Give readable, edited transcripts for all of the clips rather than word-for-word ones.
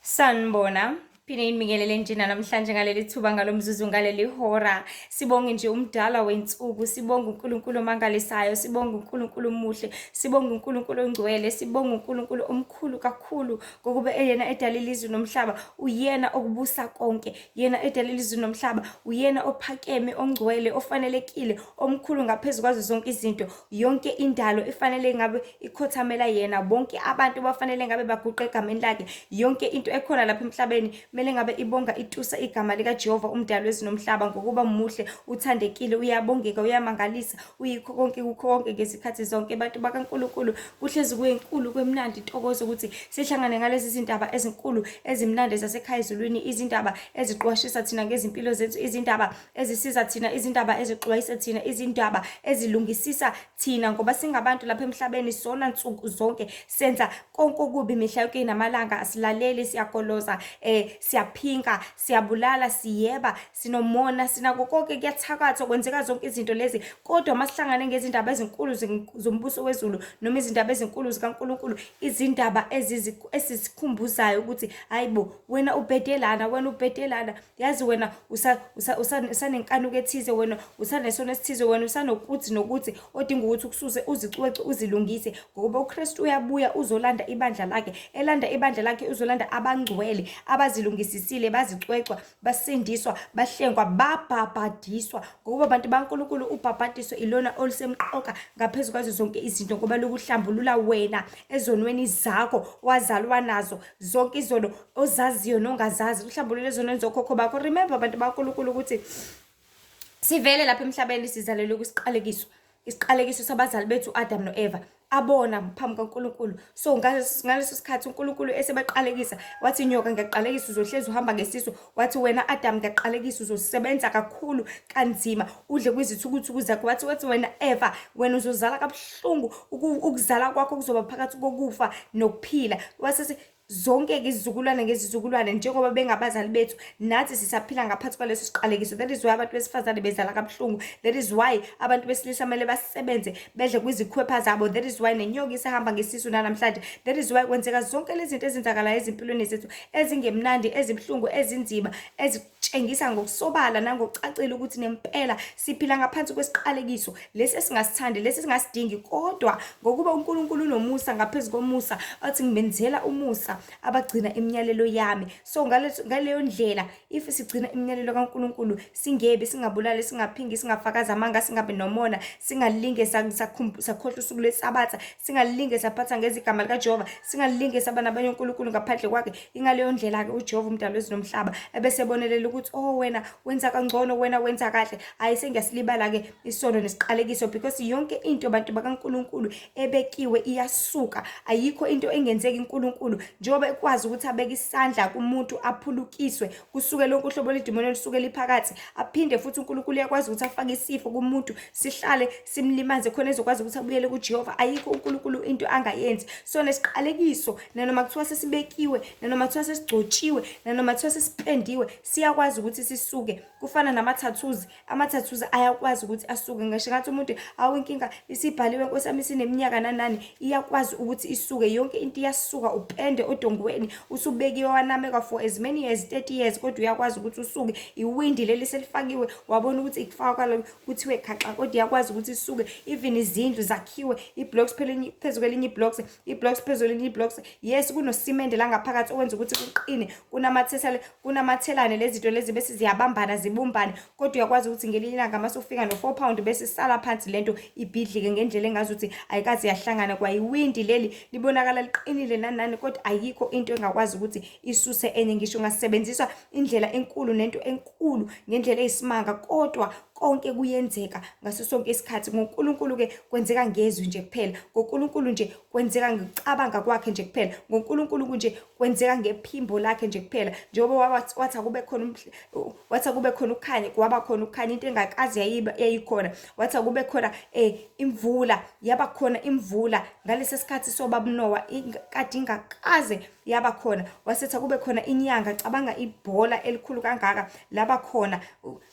Sanibona, phinde ngibingelele njena namhlanje ngaleli thuba ngalomzuzu ngaleli hora. Sibonge nje umdala wensuku, sibonge uNkulunkulu omangalisayo, sibonge uNkulunkulu omuhle, sibonge uNkulunkulu ongcwele, sibonge uNkulunkulu omkhulu kakhulu ngokuba eyena edala ilizwe nomhlaba, uyena okubusa konke, yena edala ilizwe nomhlaba, uyena ophakeme, ongcwele, ofanelekile, omkhulu ngaphezu kwazo zonke izinto. Yonke indalo ifanele ngabe ikhothamela yena, bonke abantu bafanele ngabe baguqa egameni lakhe. Yonke into ekhona lapha emhlabeni kumele ngabe ibonga itusa igama lika Jehova umdali wezulu nomhlaba ngokuba muhle, uthandekile, uyabongeka, uyamangalisa, uyikho konke kukho konke ngezikhathi zonke. Bantu bakaNkulunkulu, kuhlezi kuyinkulu kwemnandi intokozo ukuthi sihlangane ngalezi zindaba ezinkulu ezimnandi zasekhaya ezulwini, izindaba eziqwashisa thina ngezimpilo zethu, izindaba ezisiza thina, izindaba ezixwayisa thina, izindaba ezilungisisa thina ngoba singabantu lapha emhlabeni sona nsuku zonke senza konke okubi mihla yonke namalanga. Asilaleli, siyakoloza, siyaphinga, siyabulala, siyeba, sinomona, sinako konke, kuyathakatha, kwenzeka zonke izinto lezi. Kodwa masihlangane ngezindaba ezinkulu zombuso wezulu noma izindaba ezinkulu zikaNkulunkulu, izindaba ezisikhumbuzayo ukuthi hayibo, wena ubhedelana, wena ubhedelana, yazi wena usanenkanuko ethize, wena usanesono esithize, wena usanokuthi nokuthi odinga ukuthi ukususe, uzicwece, uzilungise ngoba uKristu uyabuya uzolanda ibandla lakhe. Elanda ibandla lakhe uzolanda abangcwele, abazilungisisile, bazicwecwa, basindiswa, bahlengwa, babhabhadiswa ngoba abantu baNkulunkulu ubhabhadiso ilona olusemqoka ngaphezu kwazo zonke izinto ngoba lokuhlambulula wena ezonweni zakho wazalwa nazo, zonke izono ozaziyo nongazazi, uhlambulule ezonweni zokhokho bakho. Remember abantu baNkulunkulu ukuthi sivele lapha emhlabeni sizalelwe kwisiqalekiso, isiqalekiso sabazali bethu Adam no Eva, abona phambi kaNkulunkulu. So ngaleso sikhathi uNkulunkulu esebaqalekisa wathi, inyoka ngiyaqalekisa uzohlezi uhamba ngesisu, wathi wena Adam ngiyaqalekisa uzosebenza kakhulu kanzima udle kwizithukuthuku zakho, wathi wena Eva, wena uzozala kabuhlungu, ukuzala kwakho kuzoba phakathi kokufa nokuphila. Wase zonke-ke izizukulwane ngezizukulwane njengoba bengabazali bethu, nathi sisaphila ngaphansi kwaleso siqalekiso. That is why abantu besifazane bezala kabuhlungu, that is why abantu besilisa kumele basebenze bedle kwizikhwepha zabo, that is why nenyoka isahamba ngesisu nanamhlanje, that is why kwenzeka zonke lezi zinto ezenzakalayo ezimpilweni zethu ezingemnandi, ezibuhlungu, ezinzima, ezitshengisa ngokusobala nangokucacile ukuthi nempela siphila ngaphansi kwesiqalekiso lesi esingasithandi, lesi esingasidingi. Kodwa ngokuba uNkulunkulu unomusa ngaphezu komusa, athi ngimenzela umusa abagcina imiyalelo yami. So ngaleyo ndlela, if sigcina imiyalelo kaNkulunkulu, singebi, singabulali, singaphingi, singafakaza amanga, singabe nomona, singalinge sakhohlwa usuku lweSabatha, singalinge saphatha ngezigama likaJehova, singalinge saba nabanye uNkulunkulu ngaphandle kwakhe. Ingaleyo ndlela-ke uJehova umdali wezulu nomhlaba ebesebonelela ukuthi wena wenza kangcono, wena wenza kahle. Hayi, sengiyasilibala-ke isono nesiqalekiso because yonke into bantu bakaNkulunkulu ebekiwe iyasuka. Ayikho into engenzeki uNkulunkulu njengoba ekwazi ukuthi abeke isandla kumuntu aphulukiswe kusuke lonke uhlobo ledimoni lisuke liphakathi, aphinde futhi uNkulunkulu uyakwazi ukuthi afake isifo kumuntu sihlale simlimaze khona ezokwazi ukuthi abuyele kuJehova. Ayikho uNkulunkulu into angayenzi. So nesiqalekiso nanoma kuthiwa sesibekiwe, nanoma kuthiwa sesigcotshiwe, nanoma kuthiwa sesipendiwe, siyakwazi ukuthi sisuke. Kufana nama-tattoos, ama-tattoos ayakwazi ukuthi asuke. Ngisho ngathi umuntu awinkinga isibhaliwe Nkosi yami sineminyaka nanani, iyakwazi ukuthi isuke. Yonke into iyasuka, upende odongweni, usubekiwe wanameka for as many years, 30 years, kodwa uyakwazi ukuthi usuke. Iwindi leli selifakiwe wabona ukuthi ikufaka kwalo kuthiwe khaxa, kodwa iyakwazi ukuthi isuke. Even izindlu zakhiwe, i-blocks phezu kwelinye i-blocks, i-blocks phezu kwelinye i-blocks. Yes, kunosimende la ngaphakathi okwenza ukuthi kuqine, kunamathelane lezi zinto lezi bese ziyabambana zibumbane, kodwa uyakwazi ukuthi ngelinye ilanga mase ufika no4 pound bese sala phansi lento ibhidlike ngendlela engazuthi ayikazi yahlangana. Kwa iwindi leli libonakala liqinile nanani, kodwa ayikho into engakwazi ukuthi isuse enye. Ngisho ngasebenziswa indlela enkulu nento enkulu ngendlela eyisimanga, kodwa konke kuyenzeka ngaso sonke isikhathi. NgoNkulunkulu-ke kwenzeka ngezwi nje kuphela, ngoNkulunkulu nje kwenzeka ngicabanga kwakhe nje kuphela, ngoNkulunkulu nje kwenzeka ngephimbo lakhe nje kuphela. Njengoba wathi akube khona ukukhanya, kwaba khona ukukhanya, into engakazi yayikhona. Wathi akube khona imvula, yaba khona imvula. Ngalesi sikhathi sobaba Noah kade ingakaze yaba khona, wasetha kube khona inyanga, cabanga ibhola elikhulu kangaka laba khona.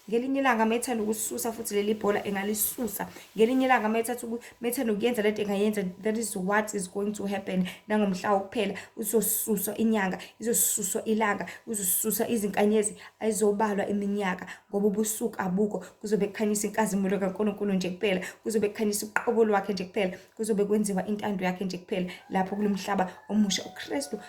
Ngelinye ilanga methanda ukususa futhi leli bhola engalisusa, ngelinye ilanga methanda ukuyenza lento engayenza. That is what is going to happen. Nangomhla wokuphela uzosuswa inyanga, izosuswa ilanga, uzosuswa izinkanyezi, ayizobalwa iminyaka, ngoba ubusuku abukho. Kuzobe kukhanyisa inkazimulo kaNkulunkulu nje kuphela, kuzobe kukhanyisa uqobo lwakhe nje kuphela, kuzobe kwenziwa intando yakhe nje kuphela lapho kulomhlaba omusha uKristu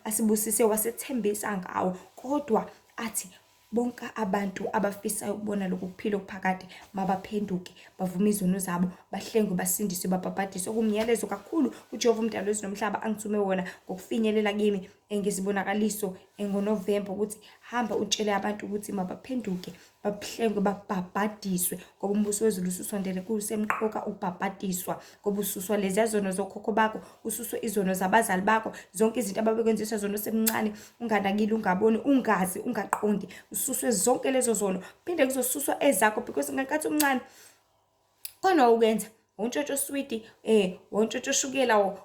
asibusise wasethembisa ngawo. Kodwa athi bonke abantu abafisayo ukubona lokhu kuphila okuphakade mabaphenduke, bavume izono zabo, bahlengwe, basindiswe, babhabhadiswe. Kumyalezo kakhulu uJehova umdali wezulu nomhlaba angithume wona ngokufinyelela kimi ngezibonakaliso ngoNovember, ukuthi hamba utshele abantu ukuthi mabaphenduke, bahlengwe, babhabhadiswe, ngoba umbuso wezulu ususondele. Kusemqoka ukubhabhadiswa, ngoba ususwa leziya zono zokhokho bakho, ususwe izono zabazali bakho, zonke izinto ababekwenziswa zona usemncane, unganakile, ungaboni, ungazi, ungaqondi, ususwe zonke lezo zono. Phinde kuzosuswa ezakho, because ngenkathi umncane khona ukwenza untshontsho swidi, untshontsho shukela,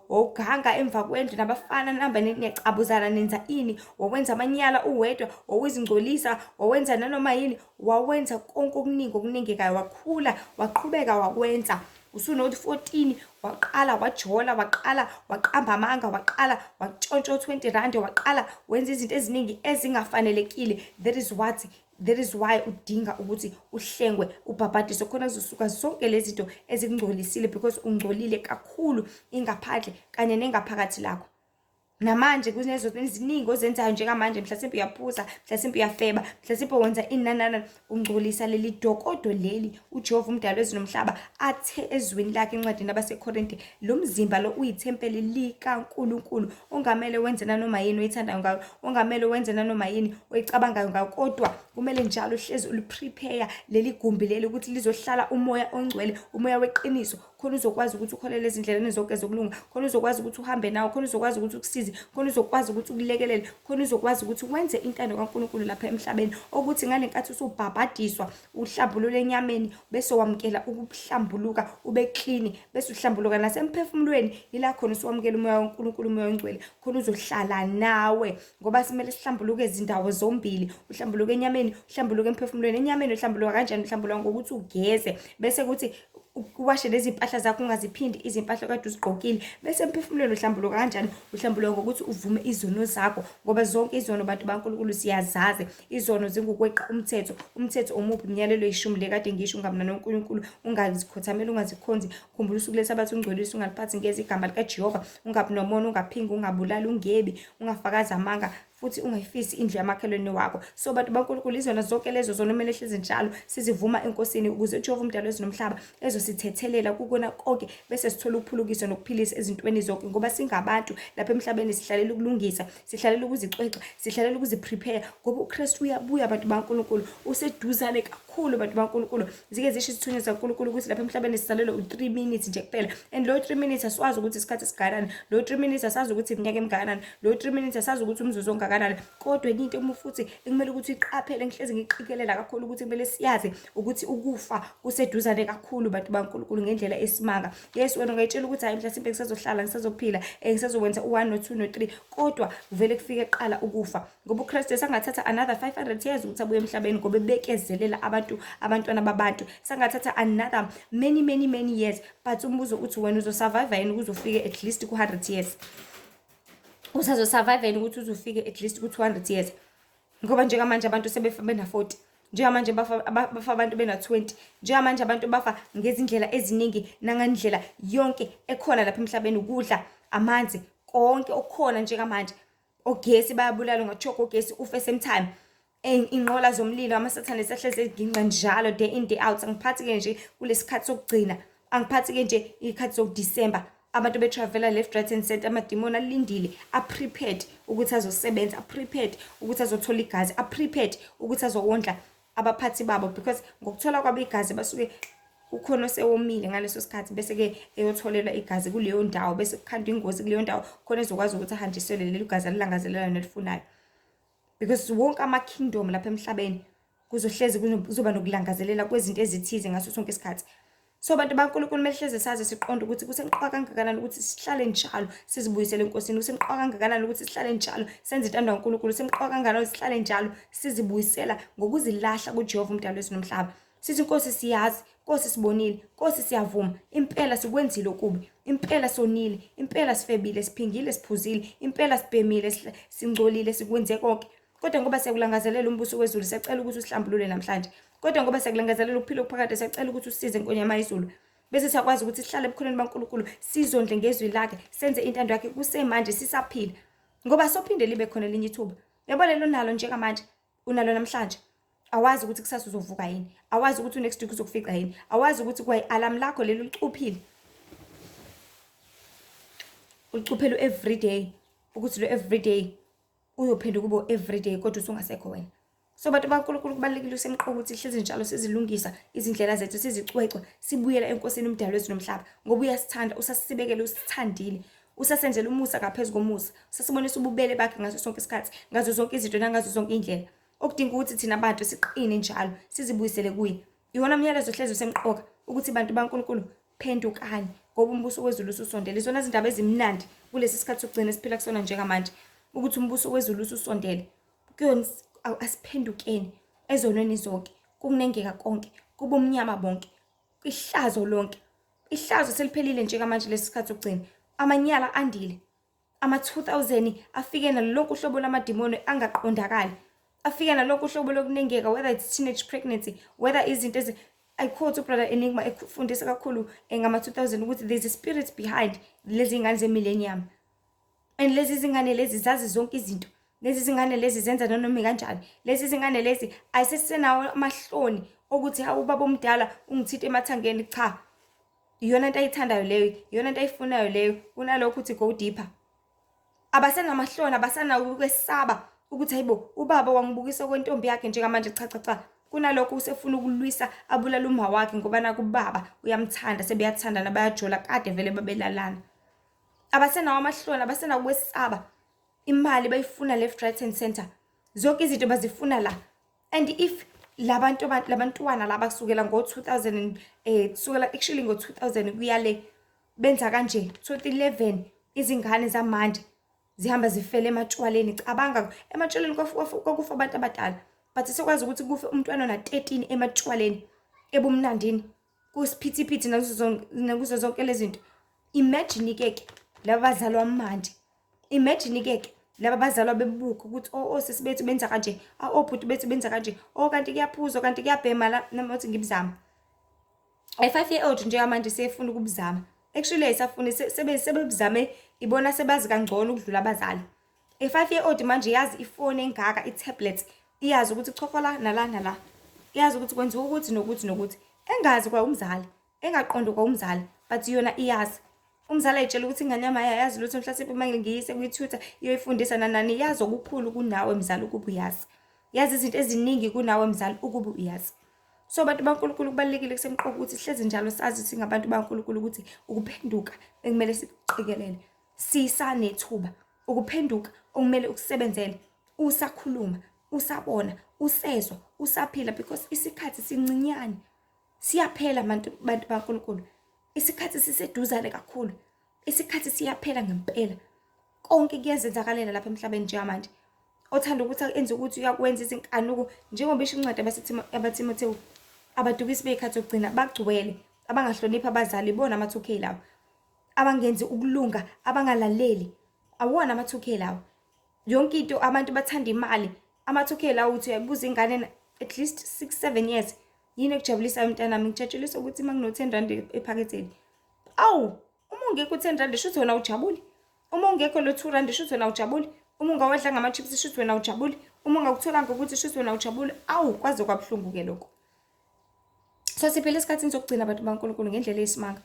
uganga emva kwendlu nabafana namba necabuzana, nenza ini, wawenza amanyala uwedwa, wawezingcolisa, wawenza nanoma yini, wawenza konke okuningekayo, wakhula, waqhubeka wakwenza. Usunothi 14 waqala wajola, waqala waqamba amanga, waqala watshontsha 20 rand, waqala wenza izinto eziningi ezingafanelekile. That is why udinga ukuthi uhlengwe, ubhabhadiswe, khona kuzosuka zonke lezi zinto ezingcolisile, because ungcolile kakhulu ingaphandle kanye nengaphakathi lakho. Namanje kunezinto eziningi ozenzayo njengamanje, mhlasimpe uyaphuza, mhlasimpe uyafeba, mhlasimpe wenza inanana, ungcolisa leli dokodo leli uJehova umdali wezulu nomhlaba athe ezweni lakhe encwadini abaseKorinte, lo mzimba lo uyithempeli likaNkulunkulu, ongamele wenze nanoma yini oyithandayo ngayo, ongamele wenze nanoma yini oyicabangayo ngayo, kodwa kumele njalo uhlezi uliprepare leli gumbi leli ukuthi lizohlala umoya ongcwele, umoya weqiniso, khona uzokwazi ukuthi ukholele ezindleleni zonke zokulunga, khona uzokwazi ukuthi uhambe nawo, khona uzokwazi ukuthi ukusize, khona uzokwazi ukuthi ukulekelele, khona uzokwazi ukuthi wenze intando kaNkulunkulu lapha emhlabeni. Ukuthi ngale nkathi usubhabhadiswa, uhlambulule enyameni, bese wamkela ukuhlambuluka, ube clean, bese uhlambuluka nasemphefumulweni, ila khona usuwamkela umoya kaNkulunkulu, umoya ongcwele, khona uzohlala nawe. Ngoba simele sihlambuluke izindawo zombili, uhlambuluke enyameni, uhlambuluke emphefumulweni. Enyameni uhlambuluka kanjani? Uhlambuluka ngokuthi ugeze, bese kuthi uwashe lezi impahla zakho, ungaziphindi izimpahla kade uzigqokile. Bese emphefumulweni uhlambuluka kanjani? Uhlambuluka ngokuthi uvume izono zakho, ngoba zonke izono bantu baNkulunkulu siyazazi. Izono zingukweqa umthetho. Umthetho omuphi? Imiyalelo eyishumi le kade ngisho, ungamna noNkulunkulu, ungazikhothameli, ungazikhonzi, khumbula usuku leSabatha, ungcwelise, ungaliphathi ngeze igama likaJehova, ungabi nomona, ungaphingi, ungabulali, ungebi, ungafakazi amanga, futhi ungayifisi indlu yamakhelwane wakho. So bantu baNkulunkulu, izona zonke lezo zona kumele hlezi njalo sizivuma enkosini, ukuze uJehova umdali wezulu nomhlaba ezosithethelela kukona konke, bese sithola ukuphulukiswa nokuphilisa ezintweni zonke. Ngoba singabantu lapha emhlabeni sihlalela ukulungisa, sihlalela ukuzicwexa, sihlalela ukuziprepare, ngoba uKristu uyabuya bantu baNkulunkulu, useduzane kakhulu bantu baNkulunkulu. Zike zisho isithunywa saNkulunkulu ukuthi lapha emhlabeni sisalelwe u3 minutes nje kuphela, and lo 3 minutes asiwazi ukuthi isikhathi esiganani, lo 3 minutes asazi ukuthi iminyaka emingakanani, lo 3 minutes asazi ukuthi umzuzu ongakanani. Kodwa into futhi ekumele ukuthi iqaphele, ngihlezi ngiqikelela kakhulu ukuthi kumele siyazi ukuthi ukufa kuseduzane kakhulu bantu baNkulunkulu ngendlela esimanga. Yes, wena ungayitshela ukuthi hayi mhlasimpe ngisazohlala, ngisazophila, ngisazokwenza u1 no2 no3, kodwa vele kufike qala ukufa, ngoba uKristu sangathatha another 500 years ukuthi abuye emhlabeni, ngoba bekezelela abantwana babantu. Sangathatha another many years, but umbuzo uthi wena uzosurvive yini ukuze ufike at least ku100 years? Usazosurvive yini ukuthi uzofike at least ku200 years? Ngoba njengamanje abantu sebefa bena40, njengamanje bafa abantu bena20, njengamanje abantu bafa ngezindlela eziningi, nangandlela yonke ekhona lapha emhlabeni, ukudla, amanzi, konke okukhona njengamanje. Ogesi bayabulala, ungachoka ogesi ufe same time. Inqola zomlilo, amasathane esahleze eginqa njalo day in day out. Angiphathi ke nje kulesikhathi sokugcina, angiphathi ke nje ikhathi sokuDecember. Abantu betravela left right and center, amadimoni alindile, prepared ukuthi azosebenza, prepared ukuthi azothola igazi, prepared ukuthi azowondla abaphathi babo, because ngokuthola kwabo igazi basuke ukhona osewomile ngaleso sikhathi, bese ke eyotholelwa igazi kuleyo ndawo, bese kukhandwa ingozi kuleyo ndawo, khona ezokwazi ukuthi ahanjisele leli gazi alilangazelelayo nelifunayo. Because wonke ama-kingdom lapha emhlabeni kuzohlezi kuzoba nokulangazelela kwezinto ezithize ngaso sonke isikhathi. So bantu baNkulunkulu mehleze sazi siqonde ukuthi kusemqoka kangakanani ukuthi sihlale njalo sizibuyisele enkosini, kusemqoka kangakanani ukuthi sihlale njalo senze intando kaNkulunkulu, kusemqoka kangakanani ukuthi sihlale njalo sizibuyisela ngokuzilahla kuJehova umdali wethu nomhlaba. Sithi Nkosi siyazi, Nkosi sibonile, Nkosi siyavuma, impela sikwenzile okubi, impela sonile, impela sifebile, siphingile, siphuzile, impela sibhemile, singcolile, sikwenze konke. Kodwa ngoba siyakulangazelela umbuso wezulu, siyacela ukuthi usihlambulule namhlanje. Kodwa ngoba siyakulangazelela ukuphila okuphakade, siyacela ukuthi usize Nkonyama yezulu. Bese siyakwazi ukuthi sihlale ebukhoneni baNkulunkulu, sizondle ngezwi lakhe, senze intando yakhe kusemanje sisaphila. Ngoba sophinde libe khona elinye ithuba. Yabo lelo nalo njengamanje, unalo namhlanje. Awazi ukuthi kusasa uzovuka yini, awazi ukuthi next week uzokufica yini, awazi ukuthi kwayi-alarm lakho leli ulicuphile. Ulicuphele everyday ukuthi lo everyday uyophenduka kubo everyday kodwa usungasekho wena. So bantu baNkulunkulu kubalekile usemqoka ukuthi hlezi njalo sizilungisa izindlela zethu, sizicwecwa, sibuyela enkosini umdali wethu nomhlaba, ngoba uyasithanda, usasibekele, usithandile, usasenzela umusa ngaphezulu komusa, usasibonisa ububele bakhe ngaso sonke isikhathi, ngazo zonke izinto nangazo zonke indlela. Okudinga ukuthi thina bantu siqine njalo sizibuyisele kuye. Iwona umyalezo hlezi usemqoka ukuthi bantu baNkulunkulu phendukani ngoba umbuso wezulu ususondele. Izona izindaba ezimnandi kulesi sikhathi sokugcina esiphila kusona njengamanje, ukuthi umbuso wezulu ususondele. Kuyona asiphendukeni ezonweni zonke, kukunengeka konke, kuba umnyama bonke, ihlazo lonke. Ihlazo seliphelile njengamanje lesi sikhathi sokugcina. Amanyala andile, ama-2000 afike nalonke uhlobo lamadimoni angaqondakali, afike nalonke uhlobo lokunengeka, whether it's teenage pregnancy, whether izinto I quote ubrother Enigma ekufundisa kakhulu ngama-2000 ukuthi there's a spirit behind lezi ngane ze-millennium, and lezi zingane lezi zazi zonke izinto, lezi zingane lezi zenza noma kanjani, lezi zingane lezi ayisesinawo amahloni okuthi hawu ubaba omdala ungithinte emathangeni. Cha, iyona into ayithandayo leyo, iyona into ayifunayo leyo, kunalokho ukuthi go deeper. Abasenamahloni, abasanawo ukwesaba ukuthi hayibo ubaba wangibukisa kwentombi yakhe njengamanje. Cha, kunalokho usefuna ukulwisa abulala uma wakhe ngoba naku ubaba uyamthanda, sebeyathanda nabayajola kade vele babelalana. Abasenawo amahloni, abasenawo ukwesaba, imali bayifuna left right and center, zonke izinto bazifuna la. And if labantwana laba kusukela ngo-2000 kusukela actually ngo-2000 kuyale benza kanje 2011 izingane zamanje zihamba zifele ematshwaleni. Cabanga ematshwaleni kwakufa abantu abadala, but sekwazi ukuthi kufe umntwana ona-13 ematshwaleni ebumnandini kusiphithiphithi nakuzo zonke lezi zinto. Imagine-ke laba bazalwa manje, imagine-ke laba bazalwa bebuka ukuthi osisi bethu benza kanje, obhuti bethu benza kanje, kanti kuyaphuzwa, kanti kuyabhema la namothi ngibuzama. A 5-year-old njengamanje sefuna ukubuzama, actually ayisafuni, sebebuzame ibona sebazi kangcono ukudlula abazali. A 5-year-old manje yazi ifone engaka, i-tablet, iyazi ukuthi chofa la nala nala, iyazi ukuthi kwenziwa ukuthi nokuthi nokuthi, engazi kwa umzali, engaqondi kwa umzali, but yona iyazi. Umzali ayitshela ukuthi ingane yami ayazi lutho, mhlasimpe manje ngiyise kwi-tutor iyoyifundisa nanani, yazi okukhulu kunawe mzali ukuba uyazi, yazi izinto eziningi kunawe mzali ukuba uyazi. So bantu baNkulunkulu kubalekile kusemqoka ukuthi sihlezi njalo sazi singabantu baNkulunkulu ukuthi ukuphenduka ekumele sikuqikelele, sisanethuba ukuphenduka okumele ukusebenzele, usakhuluma, usabona, usezwa, usaphila, because isikhathi sincinyane siyaphela bantu baNkulunkulu. Isikhathi siseduzane kakhulu, isikhathi siyaphela ngempela. Konke kuyazenzakalela lapha emhlabeni njengamanje. Othanda ukuthi enze ukuthi uyakwenza izinkanuko njengoba isho incwadi abaTimothewu, abadukisi bey'khathi zokugcina bagcwele, abangahloniphi abazali, bona ama-2K lawo, abangenzi ukulunga, abangalaleli, awona ama-2K lawo. Yonke into abantu bathanda imali, ama-2K lawo uthi uyabuza ingane at least 6-7 years, yini ekujabulisayo mntanami? Ngijatshulisa ukuthi uma kuno-10 rand ephaketheni. Awu, uma ungekho 10 rand shuthi wena ujabule, uma ungekho lo 2 rand shuthi wena ujabule, uma ungawadla ngama-chips shuthi wena ujabule, uma ungakutholanga ukuthi shuthi wena ujabule. Awu, kwaze kwabuhlungu-ke lokho. So siphela esikhathini sokugcina abantu baNkulunkulu ngendlela eyisimanga,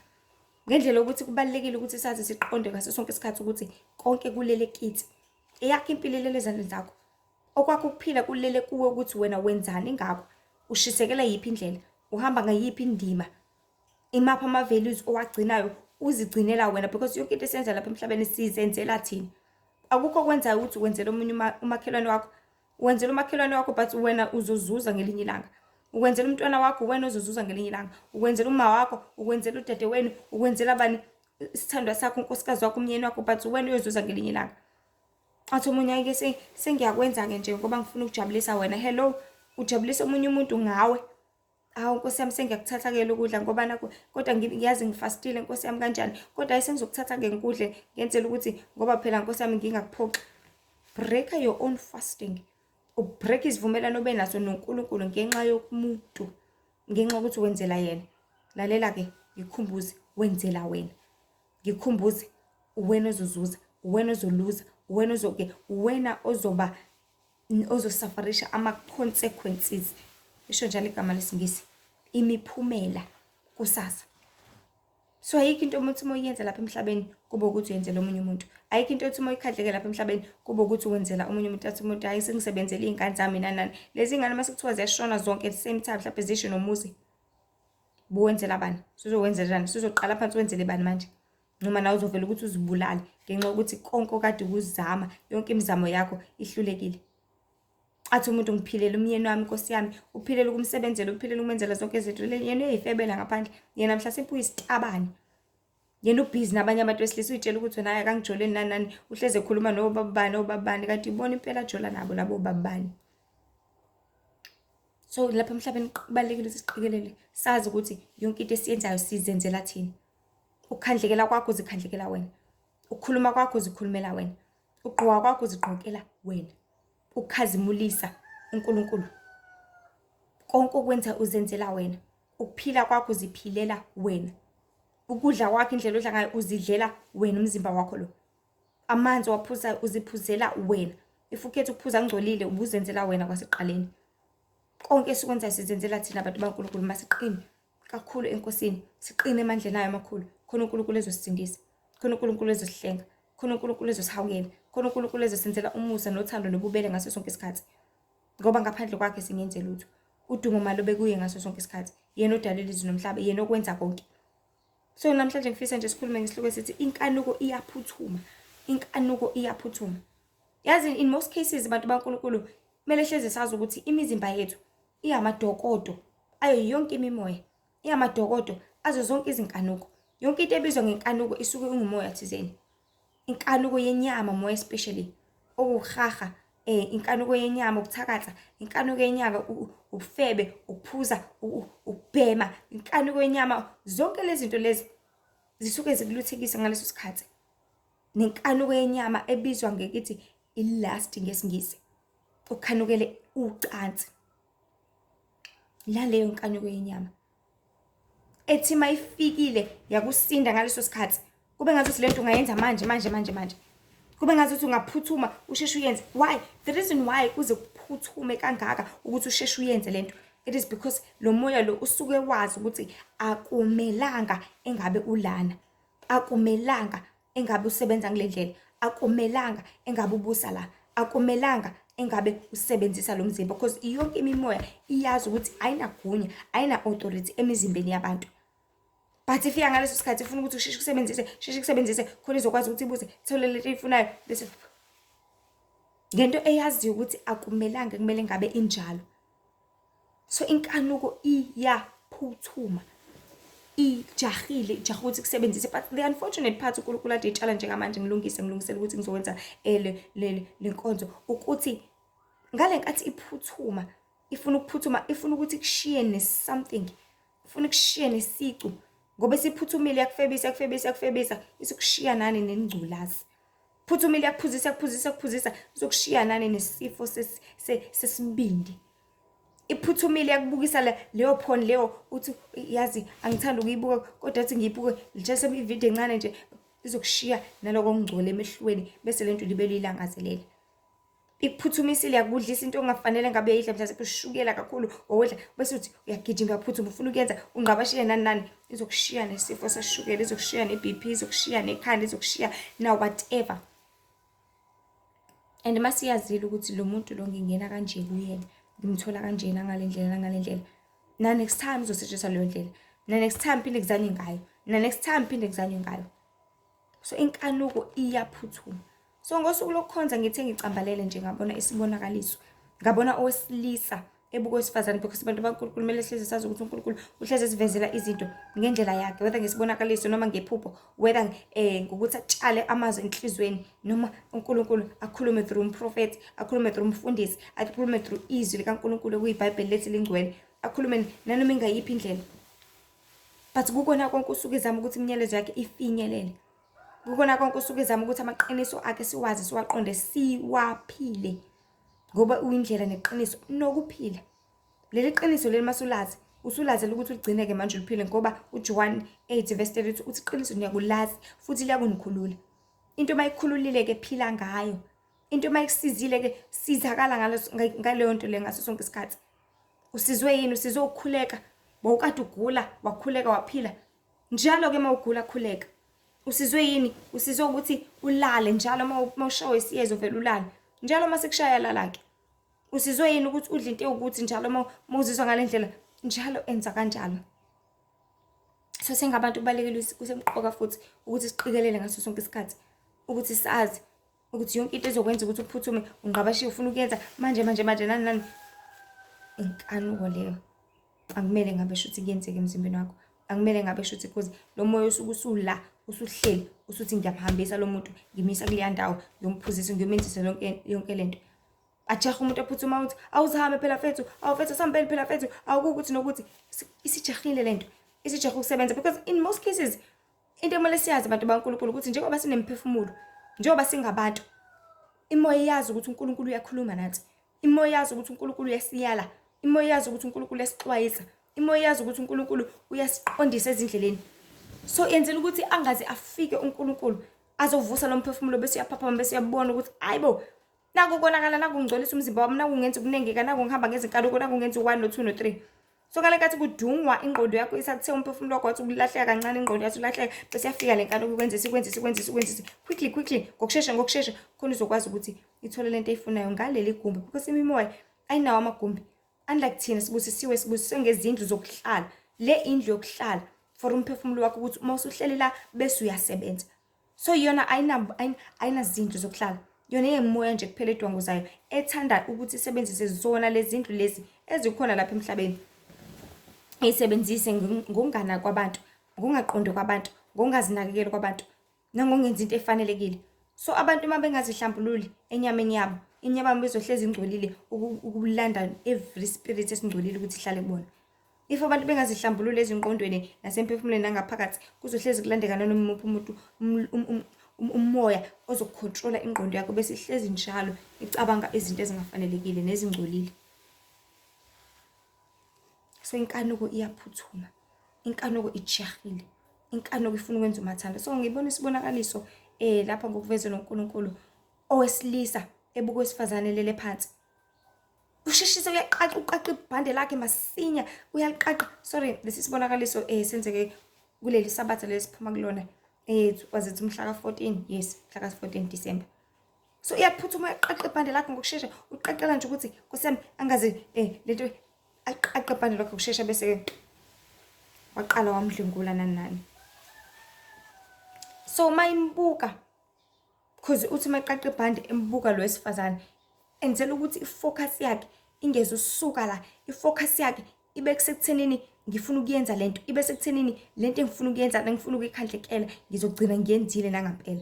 ngendlela ukuthi kubalekile ukuthi sazi siqonde ngaso sonke isikhathi ukuthi konke kulele kithi. Eyakho impilo ilele ezandleni zakho, okwakho ukuphila kulele kuwe ukuthi wena wenzani ngakho, ushisekela yiphi indlela, uhamba ngayiphi indima, imaphi ama-values owagcinayo uzigcinela wena, because yonke into esenza lapha emhlabeni sizenzela thina. Akukho kwenzayo ukuthi wenzela omunye umakhelwane wakho, wenzela umakhelwane wakho but wena uzozuza ngelinye ilanga. Ukwenzela umntwana wakho wena ozozuza ngelinye ilanga, ukwenzela uma wakho, ukwenzela udade wenu, ukwenzela bani isithandwa sakho, unkosikazi wakho, umyeni wakho, but wena uyozuza ngelinye ilanga. Athi omunye ake sengiyakwenza-ke nje ngoba ngifuna ukujabulisa wena. Hello, ujabulisa omunye umuntu ngawe. Hawu Nkosi yami, sengiyakuthatha-ke lokudla ngoba nakho kodwa ngiyazi ngifastile Nkosi yami kanjani, kodwa hayi sengizokuthatha-ke ngikudle ngenzela ukuthi ngoba phela Nkosi yami ngingakuphoxi. Break your own fasting. Ubreak isivumelano obenaso noNkulunkulu ngenxa yomuntu, ngenxa yokuthi wenzela yena. Lalela-ke, ngikhumbuze, wenzela wena. Ngikhumbuze, uwena ozozuza, uwena ozoluza, uwena uwena ozosafarisha ama-consequences. Isho njalo igama lesingisi, imiphumela kusasa. So ayikho into umuntu uma uyenza lapha emhlabeni kube ukuthi uyenzela omunye umuntu. Ayikho into othi uma uyikhandleke lapha emhlabeni kube ukuthi wenzela omunye umuntu, athi umuntu hayi sengisebenzela iy'ngane zami nani. Lezi iy'ngane mase kuthiwa ziyashona zonke at the same time, mhlawumbe zisho nomuzi, buwenzela bani? Suzowenzelani? Suzoqala phansi wenzele bani manje? Noma nawe uzovela ukuthi uzibulale ngenxa yokuthi konke okade ukuzama, yonke imizamo yakho ihlulekile. Athi umuntu ngiphilela umyeni wami Nkosi yami, uphilela ukumsebenzela, uphilela ukumenzela zonke izinto. Yena uyayifebela ngaphandle, yena mhlasimpe uyisitabane. Yena ubhizi nabanye abantu besilisa, uyitshela ukuthi wena akangijoleni nani, uhleze ekhuluma nobabani, kanti ibona impela ajola nabo labo babani. So lapha emhlabeni kubalulekile ukuthi siqikelele, sazi ukuthi yonke into esiyenzayo sizenzela thina. Ukukhandlekela kwakho uzikhandlekela wena, ukukhuluma kwakho uzikhulumela wena, ugqoka kwakho uzigqokela wena, ukukhazimulisa uNkulunkulu, konke okwenza uzenzela wena, ukuphila kwakho uziphilela wena, ukudla kwakho, indlela odla ngayo uzidlela wena, umzimba wakho lo, amanzi waphuza uziphuzela wena. If ukhetha ukuphuza ngcolile ubuzenzela wena kwasekuqaleni. Konke esikwenzayo sizenzela thina abantu baNkulunkulu. Masiqine kakhulu enkosini, siqine emandleni ayo amakhulu, khona uNkulunkulu ezosisindisa, khona uNkulunkulu ezosihlenga, khona uNkulunkulu ezosihawukela, khona uNkulunkulu ezosenzela umusa nothando nobubele ngaso sonke isikhathi. Ngoba ngaphandle kwakhe singenze lutho. Udumo malo bekuye ngaso sonke isikhathi, yena odalile izwe nomhlaba, yena okwenza konke. So namhlanje ngifisa nje sikhulume ngesihloko esithi inkanuko iyaphuthuma. Inkanuko iyaphuthuma. Yazi in most cases abantu baNkulunkulu kumele hleze sazi ukuthi imizimba yethu iyamadokodo ayo yonke imimoya, iyamadokodo azo zonke izinkanuko. Yonke into ebizwa ngenkanuko isuke ungumoya thizeni. Inkanuko yenyama, moya especially, okuhaha, inkanuko yenyama, ukuthakatha, inkanuko yenyama, ubufebe, ukuphuza, ukubhema, inkanuko yenyama, zonke lezi zinto lezi zisuke zikuluthekisa ngaleso sikhathi. Nenkanuko yenyama ebizwa ngekithi ilust ngesingisi, ukhanukele ucansi. Laleyo inkanuko yenyama ethi mayifikile yakusinda ngaleso sikhathi, kube ngazuthi lento ungayenza manje. Kube ngazuthi ungaphuthuma usheshe uyenze. Why? The reason why kuze kuphuthume kangaka ukuthi usheshe uyenze lento, it is because lo moya lo usuke wazi ukuthi akumelanga engabe ulana, akumelanga engabe usebenza ngalendlela, akumelanga engabe ubusa la, akumelanga engabe usebenzisa lo mzimba, because yonke imimoya iyazi ukuthi ayinagunya, ayina authority emizimbeni yabantu. But if ngaleso sikhathi ufuna ukuthi usheshe kusebenzise khona izokwazi ukuthi ibuze ithole lento eyifunayo, bese ngento eyaziyo ukuthi akumelanga, kumele ngabe injalo. So inkanuko iyaphuthuma, ijahile, ijaha ukuthi kusebenzise. But the unfortunate part uNkulunkulu ade itshala njengamanje ngilungisela ukuthi ngizokwenza le nkonzo ukuthi ngale nkathi iphuthuma, ifuna ukuphuthuma, ifuna ukuthi kushiye ne-something, ifuna ukushiya nesicu. Ngoba siphuthumile yakufebisa isokushiya nani nengculazi. Phuthumile yakuphuzisa izokushiya nani nesifo sesibindi. Iphuthumile yakubukisa leyo porn leyo uthi yazi angithanda ukuyibuka kodwa athi ngiyibuke just ivideo encane nje, izokushiya naloko ngcole emehlweni bese lento libele ilangazelela. Ikuphuthumisile yakudlisa into ongafanele ngabe uyayidla, mhlawumbe ushukela kakhulu owedla bese uthi uyagijima uyaphuthuma ufuna ukuyenza ungabashiya nani, izokushiya nesifo seshukela, izokushiya ne-BP, izokushiya nekhanda, izokushiya na whatever. And masiyazile ukuthi lo muntu lo ngingena kanje kuyena, ngimthola kanjena ngalendlela, na next time uzosetshenziswa leyo ndlela, na next time phinde kuzanywe ngayo, na next time phinde kuzanywe ngayo. So inkanuko iyaphuthuma. So ngosuku lokukhonza ngithe ngicambalele nje ngabona isibonakaliso, ngabona owesilisa ebukosifazane, because abantu baNkulunkulu kumele sihlezi sazi ukuthi uNkulunkulu uhlezi esivezela izinto ngendlela yakhe, whether ngesibonakaliso noma ngephupho, whether ngokuthi atshale amazwi enhlizweni, noma uNkulunkulu akhulume through umprofeti, akhulume through umfundisi, akhulume through izwi likaNkulunkulu okuyiBhayibheli lethi lingcwele, akhulume nanoma ingayiphi indlela. But kukona konke usuke izama ukuthi imiyalezo yakhe ifinyelele. Kukona konke usuke izama ukuthi amaqiniso akhe siwazi, siwaqonde, siwaphile. Ngoba uyindlela neqiniso nokuphila. Leli qiniso leli masulazi, usulazela ukuthi ugcineke manje uliphile, ngoba uJohn 8:33 uthi iqiniso niyakulazi futhi liyakunikhulula. Into mayikhululile ke phila ngayo. Into mayikusizile ke sizakala ngaleyo nto le ngaso sonke isikhathi. Usizwe yini? Usizwe ukukhuleka. Bowukade ugula wakhuleka waphila. Njalo ke mawugula khuleka. Usizwe yini? Usizwe ukuthi ulale njalo mawushawe isiyezi uvela ulale. Njalo masekushaya lala ke. Usizwe yini ukuthi udle into ukuthi njalo mawuzizwa ngalendlela njalo enza kanjalo. So sengabantu balekile kusemqoka futhi ukuthi siqikelele ngaso sonke isikhathi, ukuthi sazi ukuthi yonke into ezokwenza ukuthi uphuthume ungqabashiwe ufuna ukuyenza manje nani. Inkanuko leyo akumele ngabe shuthi kuyenzeke emzimbeni wakho. Akumele ngabe shuthi because lo moya usuke usula usuhleli usuthi ngiyamhambisa lo muntu ngimisa kuleya ndawo ngiyomphuzisa ngiyomenzisa yonke lento. Ajaha umuntu aphuthuma uthi awuzihambe phela fethu, awufethu sambeni phela fethu, awukuthi nokuthi isijahile lento. Isijaha ukusebenza, because in most cases into emele siyazi abantu baNkulunkulu ukuthi njengoba sinemphefumulo, njengoba singabantu, imoya iyazi ukuthi uNkulunkulu uyakhuluma nathi. Imoya iyazi ukuthi uNkulunkulu uyasiyala. Imoya iyazi ukuthi uNkulunkulu uyasixwayisa. Imoya iyazi ukuthi uNkulunkulu uyasiqondisa ezindleleni. So yenzela ukuthi angaze afike uNkulunkulu azovusa lo mphefumulo bese uyaphaphama bese uyabona ukuthi hayibo naku konakala naku ngcolisa umzimba wami, naku ngenza kunengeka, naku ngihamba ngezinkaluko, naku ngenza 1 no 2 no 3. So kale kathi kudungwa ingqondo yakho isathe umphefumulo wakho wathi ukulahleka kancane ingqondo yathi ulahleka bese yafika lenkaluko ikwenze quickly ngokusheshsha khona uzokwazi ukuthi ithole lento eyifunayo ngaleli gumbi, because imimoya ayinawo amagumbi. Unlike thina sibusisiwe ngezindlu zokuhlala. Le indlu yokuhlala for umphefumulo wakho ukuthi uma usuhleli la bese uyasebenza. So yona ayina zindlu zokuhlala. Yona yemoya nje kuphela edwanguzayo ethanda ukuthi isebenzise zona lezi zindlu lezi ezikhona lapha emhlabeni. Ayisebenzise ngokungana kwabantu, ngokungaqondi kwabantu, ngokungazinakekeli kwabantu, nangongenza into efanelekile. So abantu uma bengazihlambululi enyameni yabo, inyama bezohlezi ingcolile ukulanda every spirit esingcolile ukuthi ihlale kubona. If abantu bengazihlambululi ezingqondweni nasemphefumulweni nangaphakathi, kuzohlezi kulandeka noma umuntu umoya ozokucontrola ingqondo yakho bese ihlezi njalo icabanga izinto ezingafanelekile nezingcolile. So inkanuko iyaphuthuma, inkanuko ijahile, inkanuko ifuna ukwenza umathanda. So ngibona isibonakaliso lapha ngokuvezela uNkulunkulu owesilisa ebukosifazane lele phansi. Usheshise uqaqa ibhande lakhe masinya, uyaliqaqa. Sorry, lesisibonakaliso senzeke kuleli sabatha lesiphuma kulona. Was it umhla ka-14? Yes, mhla ka-14 December. So iyaphuthuma uyaqaqa ibhande lakhe ngokusheshsha, uqaqela nje ukuthi Nkosiyami angazi lento aqaqa ibhande lakhe ngokusheshsha bese waqala wamdlengula nani. So mayimbuka because uthi maqaqa ibhande embuka lo wesifazane enzela ukuthi ifocus yakhe ingeze usuka la, ifocus yakhe ibe kusekuthenini ngifuna ukuyenza lento, ibe sekuthenini lento engifuna ukuyenza ngifuna ukuyikhandlekela ngizogcina ngiyenzile nangampela.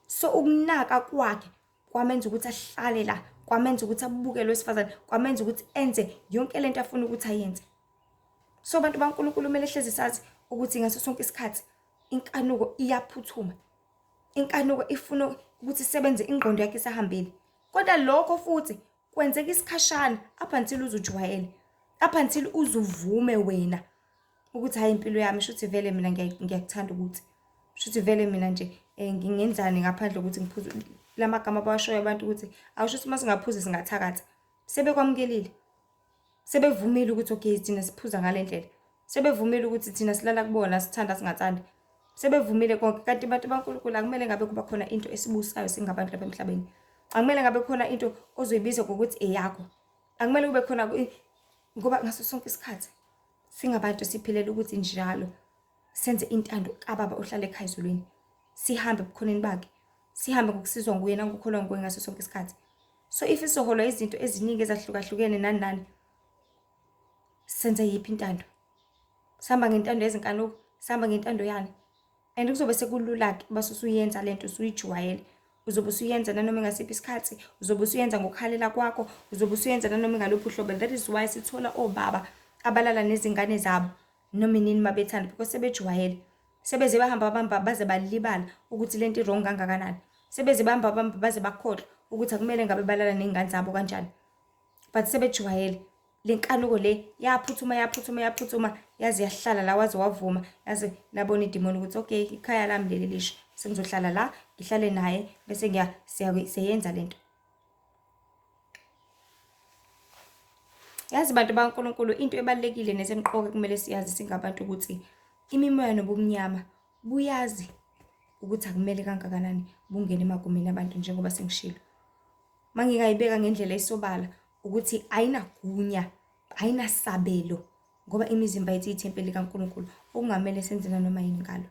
So ukunaka kwakhe kwamenza ukuthi ahlale la, kwamenza ukuthi abuke lo wesifazane, kwamenza ukuthi enze yonke lento afuna ukuthi ayenze. So abantu baNkulunkulu kumele hlezi sazi ukuthi ngaso sonke isikhathi inkanuko iyaphuthuma. Inkanuko ifuna ukuthi isebenze ingqondo yakhe isahambile. Kodwa lokho futhi kwenzeka isikhashana up until uzujwayele, up until uzuvume wena ukuthi hayi impilo yami shuthi vele mina ngiyakuthanda ukuthi shuthi vele mina nje ngingenzani ngaphandle ukuthi ngiphuze lamagama abawashoyo abantu ukuthi awushuthi masingaphuzi singathakatha. Sebekwamukelile, sebevumile ukuthi okay thina siphuza ngalendlela, sebevumile ukuthi thina silala kubona sithanda singathandi, sebevumile konke. Kanti abantu baNkulunkulu akumele ngabe kuba khona into esibusayo singabantu lapha emhlabeni. Akumele ngabe khona into ozoyibiza ngokuthi eyakho. Akumele kube khona ngoba ngaso sonke isikhathi singabantu siphilela ukuthi njalo senze intando kaBaba ohlala ekhaya ezulwini. Sihambe ebukhoneni bakhe, sihambe ngokusizwa nguye nangokukholwa nguye ngaso sonke isikhathi. So if isoholwa izinto eziningi ezahlukahlukene nani senze yiphi intando? Sihamba ngentando yezinkanuko, sihamba ngentando yani. And kuzobe sekulula-ke base usuyenza lento usuyijwayele. Uzobe usuyenza nanoma ngasiphi isikhathi, uzobe usuyenza ngokukhalela kwakho, uzobe usuyenza nanoma ngaluphi uhlobo. That is why sithola obaba abalala nezingane zabo noma inini mabethanda, because sebejwayele. Sebeze bahamba bamba baze balibala ukuthi lento wrong kangakanani. Sebeze bahamba bamba baze bakhohlwa ukuthi akumele ngabe balala nezingane zabo kanjani. But sebejwayele. Le nkanuko le yaphuthuma yaze yahlala la waze wavuma, yaze labona idimoni ukuthi okay, ikhaya lami leli lisho, sengizohlala la ngihlale naye bese siyenza lento. Yazi bantu baNkulunkulu, into ebalekile nesemqoka kumele siyazi singabantu ukuthi imimoya nobumnyama buyazi ukuthi akumele kangakanani bungene emagumeni abantu njengoba sengishilo. Mangingayibeka ngendlela esobala ukuthi ayinagunya, ayinasabelo ngoba imizimba yethu ithempeli kaNkulunkulu okungamele senze nanoma yini ngalo.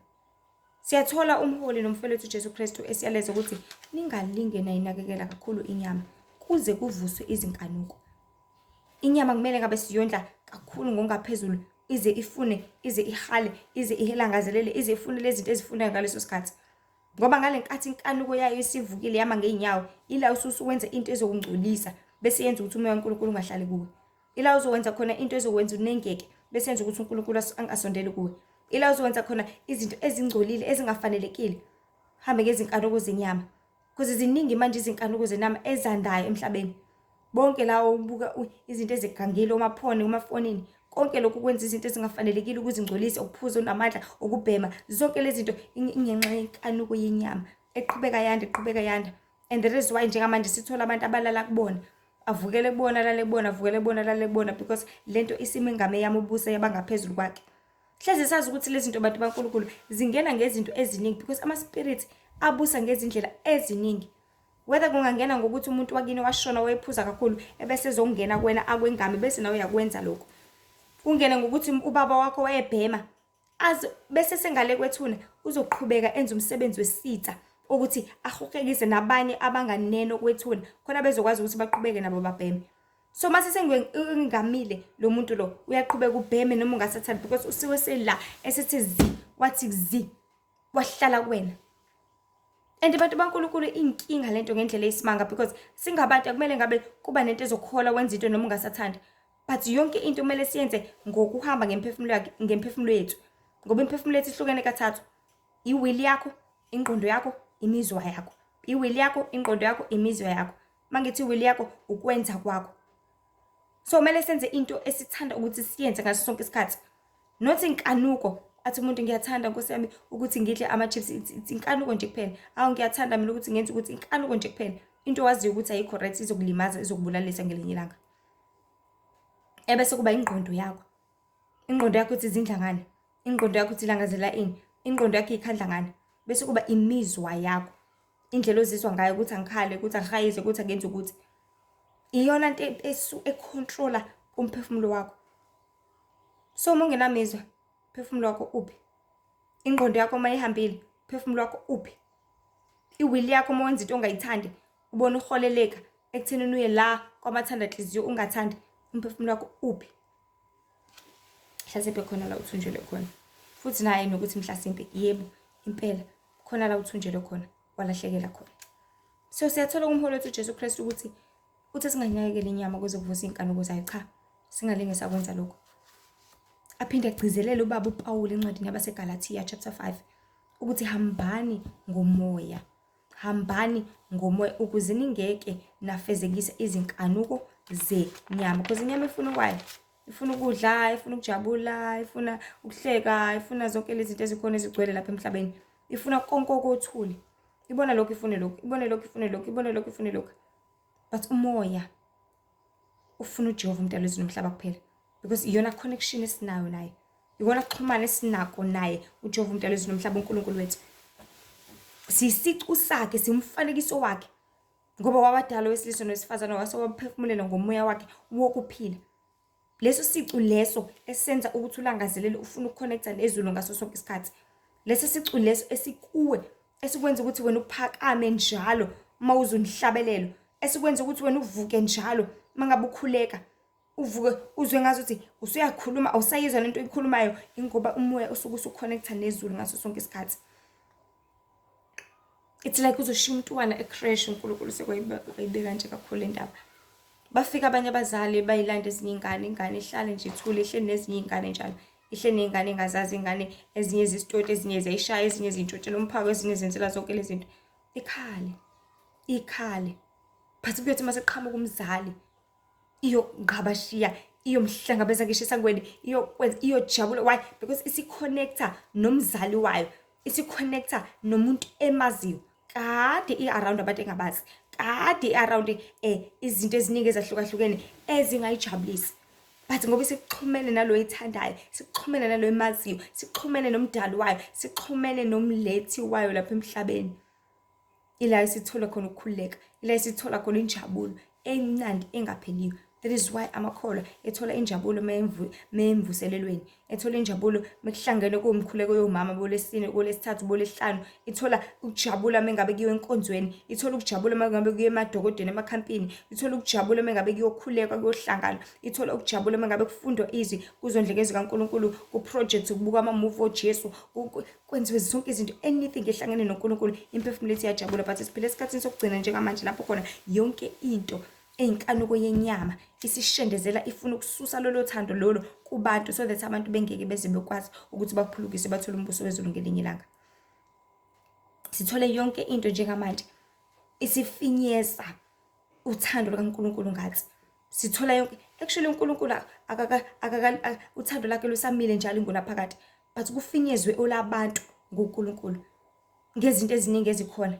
Siyathola umholi nomfowethu uJesu Kristu esiyaleza ukuthi ningalinge nayinakekela kakhulu inyama kuze kuvuswe izinkanuko. Inyama kumele ngabe siyondla kakhulu ngokungaphezulu ize ifune, ize ihale, ize ihelangazelele, ize ifune lezi zinto ezifunayo ngaleso sikhathi. Ngoba ngale nkathi inkanuko yayo isivukile yama ngeenyawo, ila usuwenza into ezokungcolisa bese yenza ukuthi umoya kaNkulunkulu ungahlali kuwe. Ila uzowenza khona into ezokwenza unengeke bese yenza ukuthi uNkulunkulu angasondeli kuwe. Ila uzowenza khona izinto ezingcolile ezingafanelekile. Hambe ngezinkanuko zenyama. Kuze ziningi manje izinkanuko zenama ezandayo emhlabeni. Bonke lawo ubuka izinto ezigangile omaphone umafonini, konke lokhu kwenza izinto ezingafanelekile ukuzingcolisa, ukuphuza unamandla, ukubhema, zonke lezi zinto ingenxa yenkanuko yenyama eqhubeka yanda. And that is why njengamanje sithola abantu abalala kubona, avukele kubona, lale kubona, avukele kubona, lale kubona, because lento isimo ingame yami ubusa yabangaphezulu kwakhe. Hleze sazi ukuthi lezi zinto bantu baNkulunkulu zingena ngezinto eziningi because ama spirits abusa ngezindlela eziningi. Whether kungangena ngokuthi umuntu wakini washona wayephuza kakhulu ebese ezongena kuwena akwengame bese nawe yakwenza lokho. Ungene ngokuthi ubaba wakho wayebhema bese sengale kwethuna uzoqhubeka enza umsebenzi wesitha ukuthi ahokekise nabanye abanganeno kwethuna khona bezokwazi ukuthi baqhubeke nabo babheme. So mase sengengamile lo muntu lo uyaqhubeka ubheme noma ungasathandi because usiwe sela esethi wathi zi wahlala kuwena. And abantu baNkulunkulu inkinga lento ngendlela eyisimanga because singabantu akumele ngabe kuba nento ezokhola wenza into noma ungasathandi. But yonke into kumele siyenze ngokuhamba ngemphefumulo yethu. Ngoba imphefumulo yethu ihlukene kathathu. Iwili yakho, ingqondo yakho, imizwa yakho. Iwili yakho, ingqondo yakho, imizwa yakho. Mangithi iwili yakho ukwenza kwakho. So kumele senze into esithanda ukuthi siyenze ngaso sonke isikhathi. Not inkanuko. Athi umuntu ngiyathanda Nkosi yami ukuthi ngidle ama chips, inkanuko nje kuphela. Awu ngiyathanda mina ukuthi ngenze ukuthi inkanuko nje kuphela. Into waziyo ukuthi ayi correct izokulimaza izokubulalisa ngelinye ilanga. Ebese kuba ingqondo yakho. Ingqondo yakho ithi izindla ngani? Ingqondo yakho ithi langazela ini? Ingqondo yakho ikhandla ngani? Bese kuba imizwa yakho. Indlela ozizwa ngayo ukuthi angikhale, ukuthi angihayize, ukuthi angenze ukuthi. Iyona into econtrola umphefumulo wakho. So uma ungenamizwa, umphefumulo wakho uphi? Ingqondo yakho mayihambile, umphefumulo wakho uphi? Iwili yakho uma wenza into ongayithandi, ubona uholeleka ekuthenini uye la kwamathanda inhliziyo ungathandi, umphefumulo wakho uphi? Mhlasimpe khona la uthunjelwe khona. Futhi naye nokuthi mhlasimpe yebo impela khona la uthunjelwe khona, walahlekela khona. So siyathola kumholi wethu uJesu Kristu ukuthi uthi singanyakekela inyama kuze kuvusa inkanuko zayo. Cha, singalinge sakwenza lokho. Aphinde agcizelele ubaba uPaul encwadini yabaseGalatia chapter 5 ukuthi hambani ngomoya. Hambani ngomoya ukuze ningeke nafezekise izinkanuko zenyama. Because inyama ifuna ukwayo. Ifuna ukudla, ifuna ukujabula, ifuna ukuhleka, ifuna zonke lezi zinto ezikhona ezigcwele lapha emhlabeni. Ifuna konke okothuli. Ibona lokho ifune lokho, ibona lokho ifune lokho, ibona lokho ifune lokho. But umoya ufuna uJehova umdali wezulu nomhlaba kuphela. Because iyona connection esinayo naye. Ikona kuxhumana esinako naye uJehova umdali wezulu nomhlaba uNkulunkulu wethu. Sisicu sakhe, simfanekiso wakhe. Ngoba wabadala wesilisa nowesifazane wasewaphefumulela ngomoya wakhe wokuphila. Leso sicu leso esenza ukuthi ulangazelele ufuna ukuconnecta nezulu ngaso sonke isikhathi. Leso sicu leso esikuwe esikwenza ukuthi wena uphakame njalo mawuzunihlabelelo. Esikwenza ukuthi wena uvuke njalo mangabe ukhuleka. uvuke uzwe ngazuthi usuyakhuluma awusayizwa lento oyikhulumayo, ingoba umoya usuke usuconnecta nezulu ngaso sonke isikhathi. It's like uzoshiya umntwana ecrash, uNkulunkulu sekwayibeka nje kakhulu indaba. Bafika abanye abazali bayilanda ezinye ingane ihlale nje ithule, ihleli nezinye ingane njalo. Ihleli ney'ngane engazazi, ingane ezinye zisitoti, ezinye ziyayishaya, ezinye ziyintshotshela umphako, ezinye zenzela zonke lezi zinto. Ikhale. But kuyothi mase qhamuka umzali iyogqabashiya, iyomhlangabeza ngisho esangweni, iyojabula. Why? Because isiconnecta nomzali wayo, isiconnecta nomuntu emaziyo. Kade i-around abantu engabazi, kade i-around izinto eziningi ezahlukahlukene ezingayijabulisi. But ngoba sikuxhumene nalo oyithandayo, sikuxhumene nalo emaziyo, sikuxhumene nomdali wayo, sikuxhumene nomlethi wayo lapha emhlabeni, ila isithola khona ukukhululeka, ila isithola khona injabulo encane engapheliyo. That is why amakholwa ethola injabulo memvuselelweni, ethola injabulo mekuhlangene komkhuleko yomama bolesine, bolesithathu, bolesihlanu, ithola ukujabula mengabe kuyiwe enkonzweni, ithola ukujabula mengabe kuyiwe emadokoteni, emakhampini, ithola ukujabula mengabe kuyokhuleka, kuyohlangana, ithola ukujabula mengabe kufundwa izwi kuzondleke zikaNkulunkulu, ku-project, ukubuka ama-movie oJesu, kwenziwe zonke izinto, anything ehlangene noNkulunkulu, imphefumulo yethu iyajabula. But siphila esikhathini sokugcina njengamanje lapho khona yonke into eyinkanuko yenyama isishendezela, ifuna ukususa lolo thando lolo kubantu, so that abantu bengeke beze bekwazi ukuthi baphulukise bathole umbuso wezulu ngelinye ilanga. Sithole yonke into njengamanje isifinyeza uthando likaNkulunkulu ngathi. Sithola yonke, actually uNkulunkulu uthando lakhe lusamile njalo ingunaphakade, but kufinyezwe olabantu ngoNkulunkulu ngezinto eziningi ezikhona.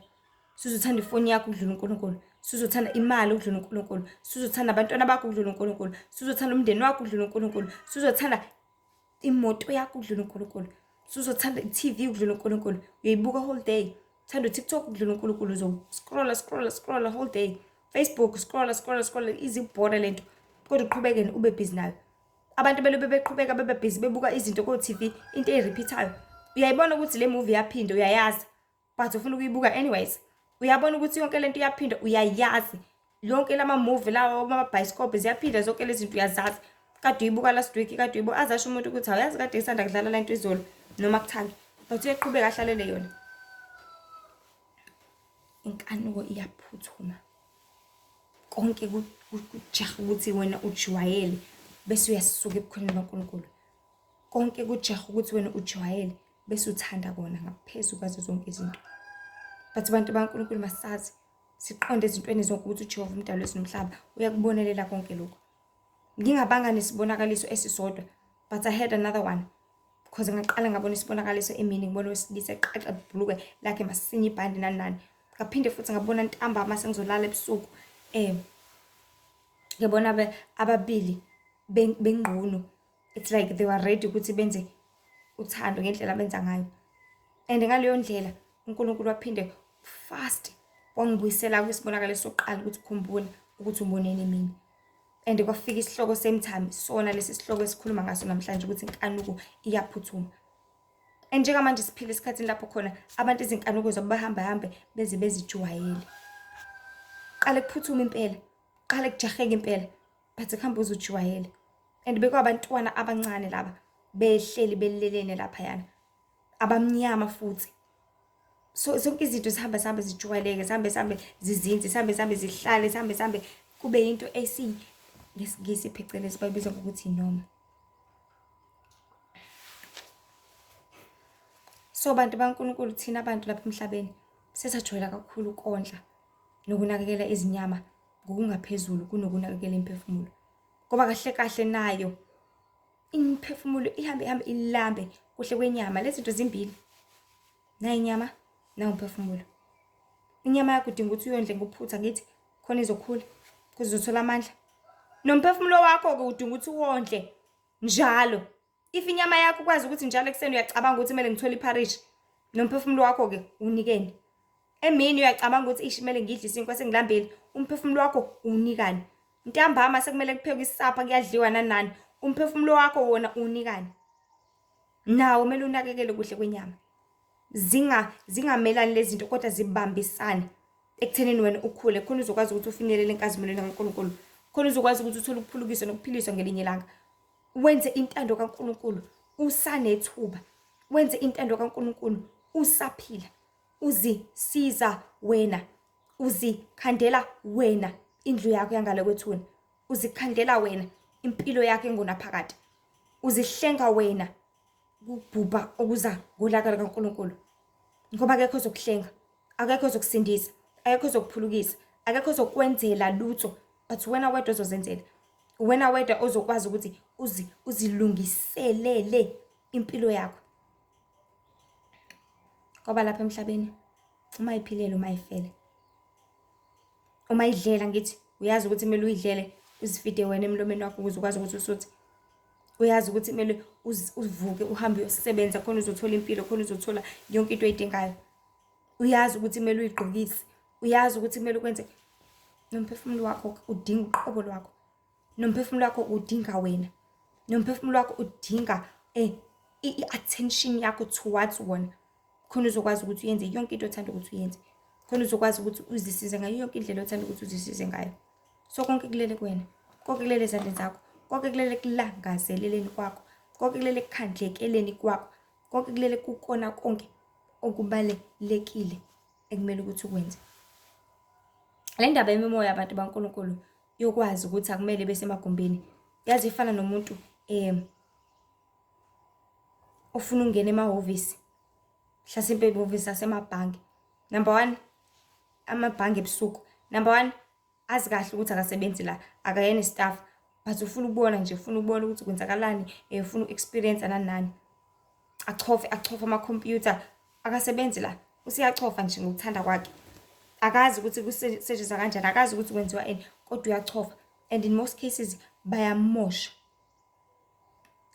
Sizothanda ifoni yakho ukudlula uNkulunkulu, sizothanda imali ukudlula uNkulunkulu, sizothanda abantwana bakho ukudlula uNkulunkulu, sizothanda umndeni wakho ukudlula uNkulunkulu, sizothanda imoto yakho ukudlula uNkulunkulu, sizothanda i-TV ukudlula uNkulunkulu. Uyayibuka whole day, thanda uTikTok ukudlula uNkulunkulu, scrolla whole day, Facebook scrolla, izibhora lento, kodwa uqhubeke ube busy nayo. Abantu belobe beqhubeka bebe busy bebuka izinto ko-TV, into erepeatayo. Uyayibona ukuthi le movie yaphinda, uyayazi, but ufuna ukuyibuka anyways. Uyabona ukuthi yonke lento iyaphinda, uyayazi. Lonke lama movie lawo ama-bioscope ziyaphinda zonke lezi zinto uyazazi. Kade uyibuka last week, kade uyibuka, azasho umuntu ukuthi awuyazi kade isanda kudlala lento izolo noma kuthanda, but uyaqhubeka ahlalele yona. Inkanuko iyaphuthuma. Konke kujaha ukuthi wena ujwayele bese uyasuka ebukhoneni kaNkulunkulu. Konke kujaha ukuthi wena ujwayele bese uthanda kona ngaphezulu kwazo zonke izinto. But abantu baNkulunkulu masazi siqonde ezintweni zonke ukuthi uJehova umdali wezulu nomhlaba uyakubonelela konke lokho. Ngingabanga nesibonakaliso esisodwa, but I had another one, because ngaqala ngabona isibonakaliso emini, ngibona wesilisa eqaqa ibhulukwe lakhe masinye ibhandi nani. Ngaphinde futhi ngabona ntambama sengizolala ebusuku, ngibona ababili bengqunu. It's like they were ready ukuthi benze uthando ngendlela abenza ngayo, and ngaleyo ndlela uNkulunkulu waphinde fast wangibuyisela kwisibonakaliso sokuqala ukuthi ukhumbula ukuthi umbonene mina. And kwafika isihloko same time sona lesi sihloko esikhuluma ngaso namhlanje ukuthi inkanuko iyaphuthuma. And njengamanje siphila esikhathini lapho khona abantu izinkanuko zabo bahamba beze bezijwayele. Qale kuphuthuma impela, qale kujaheke impela, but kuhamba uzujwayele. And bekwabantwana abancane laba behleli belelene lapha yana, abamnyama futhi. So zonke izinto zihamba zijwayeleke, zihambe zizinze, zihambe zihlale, kube into ngesingisi phecelezi bayibiza ngokuthi inoma. So bantu baNkulunkulu, thina abantu lapha emhlabeni sesajwayela kakhulu ukondla nokunakekela izinyama ngokungaphezulu kunokunakekela imphefumulo. Ngoba kahle nayo imphefumulo ihambe ilambe kuhle kwenyama. Lezi zinto zimbili, nayo inyama nayo umphefumulo. Inyama yakho udinga ukuthi uyondle ngokuphutha ngithi khona izokhula kuze uzothola amandla. Nomphefumulo wakho ke udinga ukuthi uwondle njalo. If inyama yakho ukwazi ukuthi njalo ekseni uyacabanga ukuthi kumele ngithole iparish, nomphefumulo wakho ke unikene. Emini uyacabanga ukuthi kumele ngidle isinkwa sengilambile, umphefumulo wakho unikane. Ntambama sekumele kuphekwe isapha kuyadliwa nani, umphefumulo wakho wona unikane. Nawo kumele unakekele kuhle kwenyama. Zingamelani lezi zinto kodwa zibambisane ekuthenini wena ukhule khona uzokwazi ukuthi ufinyelele enkazimulweni kaNkulunkulu. khona uzokwazi ukuthi uthole ukuphulukiswa nokuphiliswa ngelinye ilanga. Wenze intando kaNkulunkulu usanethuba, wenze intando kaNkulunkulu usaphila, uzisiza wena, uzikhandela wena indlu yakho yangale kwethuna, uzikhandela wena impilo yakho engunaphakade, uzihlenga wena kubhubha okuza ngolaka likaNkulunkulu. Ngoba akekho ozokuhlenga, akekho ozokusindisa, akekho ozokuphulukisa, akekho ozokwenzela lutho, but wena wedwa ozozenzela. Wena wedwa ozokwazi ukuthi uzilungiselele impilo yakho. Ngoba lapha emhlabeni uma iphilele uma ifele, uma idlela ngithi uyazi ukuthi kumele uyidlele uzifide wena emlomeni wakho ukuze ukwazi ukuthi usuthe. Uyazi ukuthi kumele uvuke uhambe uyosebenza khona uzothola impilo, khona uzothola yonke into oyidingayo. Uyazi ukuthi kumele uyigqokise, uyazi ukuthi kumele ukwenze. Nomphefumulo wakho udinga uqobo lwakho, nomphefumulo wakho udinga wena, nomphefumulo wakho udinga i-attention yakho towards wona, khona uzokwazi ukuthi uyenze yonke into othanda ukuthi uyenze, khona uzokwazi ukuthi uzisize ngayo yonke indlela othanda ukuthi uzisize ngayo. So konke kulele kuwena, konke kulele ezandleni zakho, konke kulele kulangazeleleni kwakho, konke kulele ekukhandlekeleni kwakho, konke kulele kukona konke okubalekile ekumele ukuthi ukwenze. Le ndaba yemimoya yabantu baNkulunkulu yokwazi ukuthi akumele besemagumbini, yazi ifana nomuntu ofuna ukungena emahhovisi, hlasimpe ehhovisi asemabhange. Number 1, amabhange ebusuku. Number 1, azi kahle ukuthi akasebenzi la, akayena staff, but ufuna ukubona nje, ufuna ukubona ukuthi kwenzakalani, ufuna uexperience nani. Achofe ama-computer, akasebenzi la, usiyachofa nje ngokuthanda kwakhe. Akazi ukuthi kusetshenziswa kanjani, akazi ukuthi kwenziwa ini, kodwa uyachofa. And in most cases bayamosha.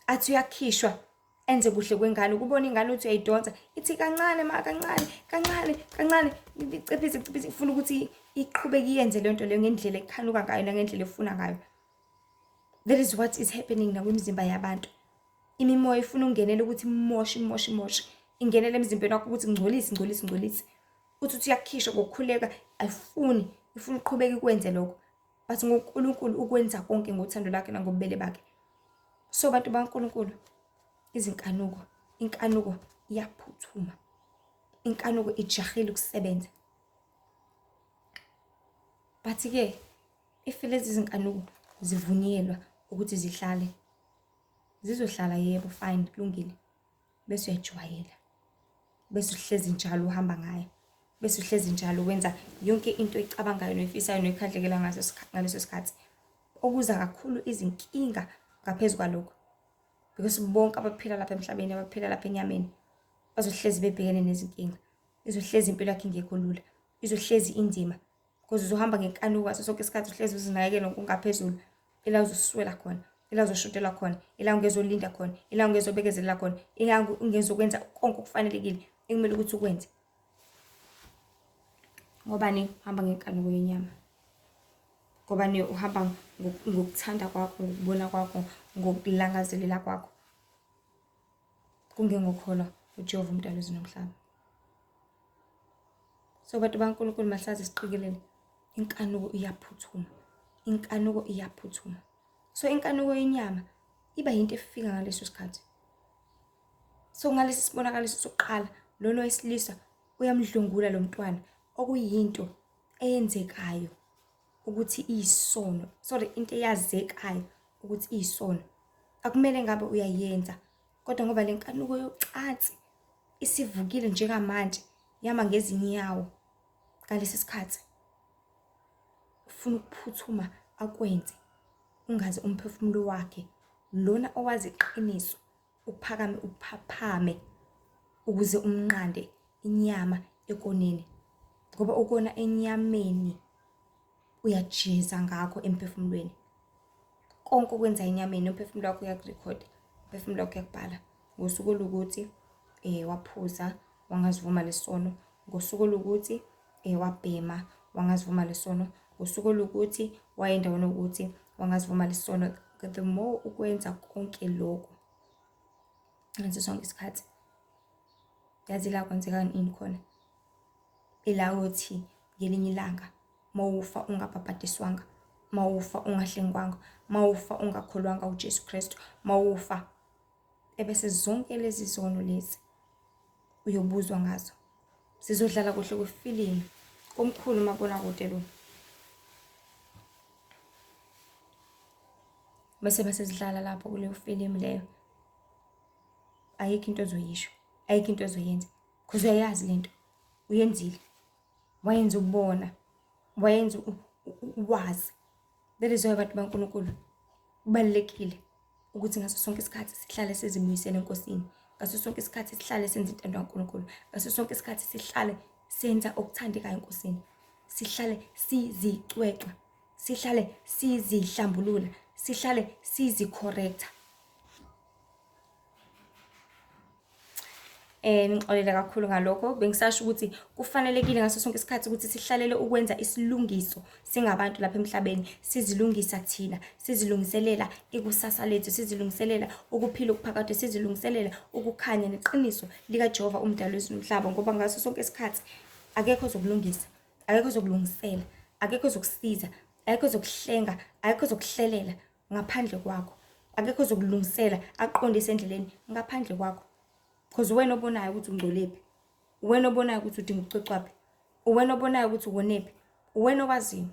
Athi uyakhishwa enze kuhle kwengane, ukubona ingane uthi uyayidonsa, ithi kancane kancane, iciphise, ufuna ukuthi iqhubeke iyenze le nto leyo ngendlela ekhanuka ngayo nangendlela efuna ngayo. That is what is happening nakwimizimba yabantu. Imimoya ifuna ungenele ukuthi imoshe, ingenele emzimbeni wakho ukuthi ngcolise. Uthi uyakhishwa ngokukhuleka, ifuna uqhubeka ikwenze lokho, but ngoNkulunkulu ukwenza konke ngothando lakhe nangobubele bakhe. So bantu baNkulunkulu, inkanuko iyaphuthuma, inkanuko ijahile ukusebenza. But ke if lezi zinkanuko zivunyelwa ukuthi zihlale, zizohlala yebo, fine, kulungile, bese uyajwayela, bese uhlezi njalo uhamba ngayo, bese uhlezi njalo wenza yonke into oyicabangayo noyifisayo noyikhandlekela ngaleso sikhathi. Okuza kakhulu izinkinga ngaphezulu kwalokho, because bonke abaphila lapha emhlabeni, abaphila lapha enyameni, bazohlezi bebhekene nezinkinga. Izohlezi impilo yakhe ingekho lula, izohlezi inzima, because uzohamba ngenkanuko ngaso sonke isikhathi, uhlezi uzinakekela ngokungaphezulu. Ila uzoswela khona, ila uzoshutelwa khona, ila ungezolinda khona, ila ungezobekezelela khona, ila ungezokwenza konke okufanelekile ekumele ukuthi ukwenze. Ngobani uhamba ngenkanuko yenyama? Ngobani uhamba ngokuthanda kwakho, ngokubona kwakho, ngokulangazelela kwakho, kungengokholwa uJehova umdali wezulu nomhlaba. So bantu baNkulunkulu, mahlaze siqikelele, inkanuko iyaphuthuma. So inkanuko yenyama iba yinto efika ngaleso sikhathi. So ngalesi sibonakaliso sokuqala, lona wesilisa uyamdlungula lo mntwana, okuyinto eyenzekayo ukuthi iyisono, into eyazekayo ukuthi iyisono, akumele ngabe uyayenza. Kodwa ngoba le nkanuko yocansi isivukile njengamanje, yama ngezinyawo ngalesi sikhathi, ufuna ukuphuthuma akwenze, ungaze umphefumulo wakhe lona owazi iqiniso uphakame uphaphame, ukuze umnqande inyama ekoneni. Ngoba ukona enyameni uyajeza ngakho emphefumulweni. Konke okwenza enyameni umphefumulo wakho uyakurecord, umphefumulo wakho uyakubhala. Ngosuku olukuthi waphuza wangazivuma lesono, ngosuku olukuthi wabhema wangazivuma lesono, ngosuku olukuthi wayendaweni ukuthi wangazivuma lesono. The more ukwenza konke lokho ngaso sonke isikhathi, yazi la kwenzeka ini khona, ila uthi ngelinye ilanga mawufa ungabhabhadiswanga, mawufa ungahlengwanga, mawufa ungakholwanga uJesu Kristu, mawufa ebese zonke lezi zono lezi uyobuzwa ngazo. Sizodlala kuhle kwefilimu komkhulu umabonakude lo. Bese basezidlala lapho kuleyo filimu leyo. Ayikho into ozoyisho, ayikho into ozoyenza. Because uyayazi lento, uyenzile. Wayenza ubona, wayenza uwazi. That is why abantu baNkulunkulu kubalekile ukuthi ngaso sonke isikhathi sihlale sizibuyisele enkosini. Ngaso sonke isikhathi sihlale senza intando kaNkulunkulu. Ngaso sonke isikhathi sihlale senza okuthandekayo enkosini. Sihlale sizicwexa, sihlale sizihlambulula, sihlale sizicorrecta. Ngixolele kakhulu ngalokho. Bengisasho ukuthi kufanelekile ngaso sonke isikhathi ukuthi sihlalele ukwenza isilungiso singabantu lapha emhlabeni. Sizilungisa thina, sizilungiselela ikusasa lethu, sizilungiselela ukuphila okuphakade, sizilungiselela ukukhanya neqiniso lika Jehova umdali wezulu nomhlaba, ngoba ngaso sonke isikhathi akekho ozokulungisa, akekho ozokulungisela, akekho ozokusiza, akekho ozokuhlenga, akekho ozokuhlelela ngaphandle kwakho. Akekho ozokulungisela aqondise endleleni ngaphandle kwakho. Because wena obonayo ukuthi ungcolephi, wena obonayo ukuthi udinga ukucwecwaphi, wena obonayo ukuthi uwonephi, wena owaziyo.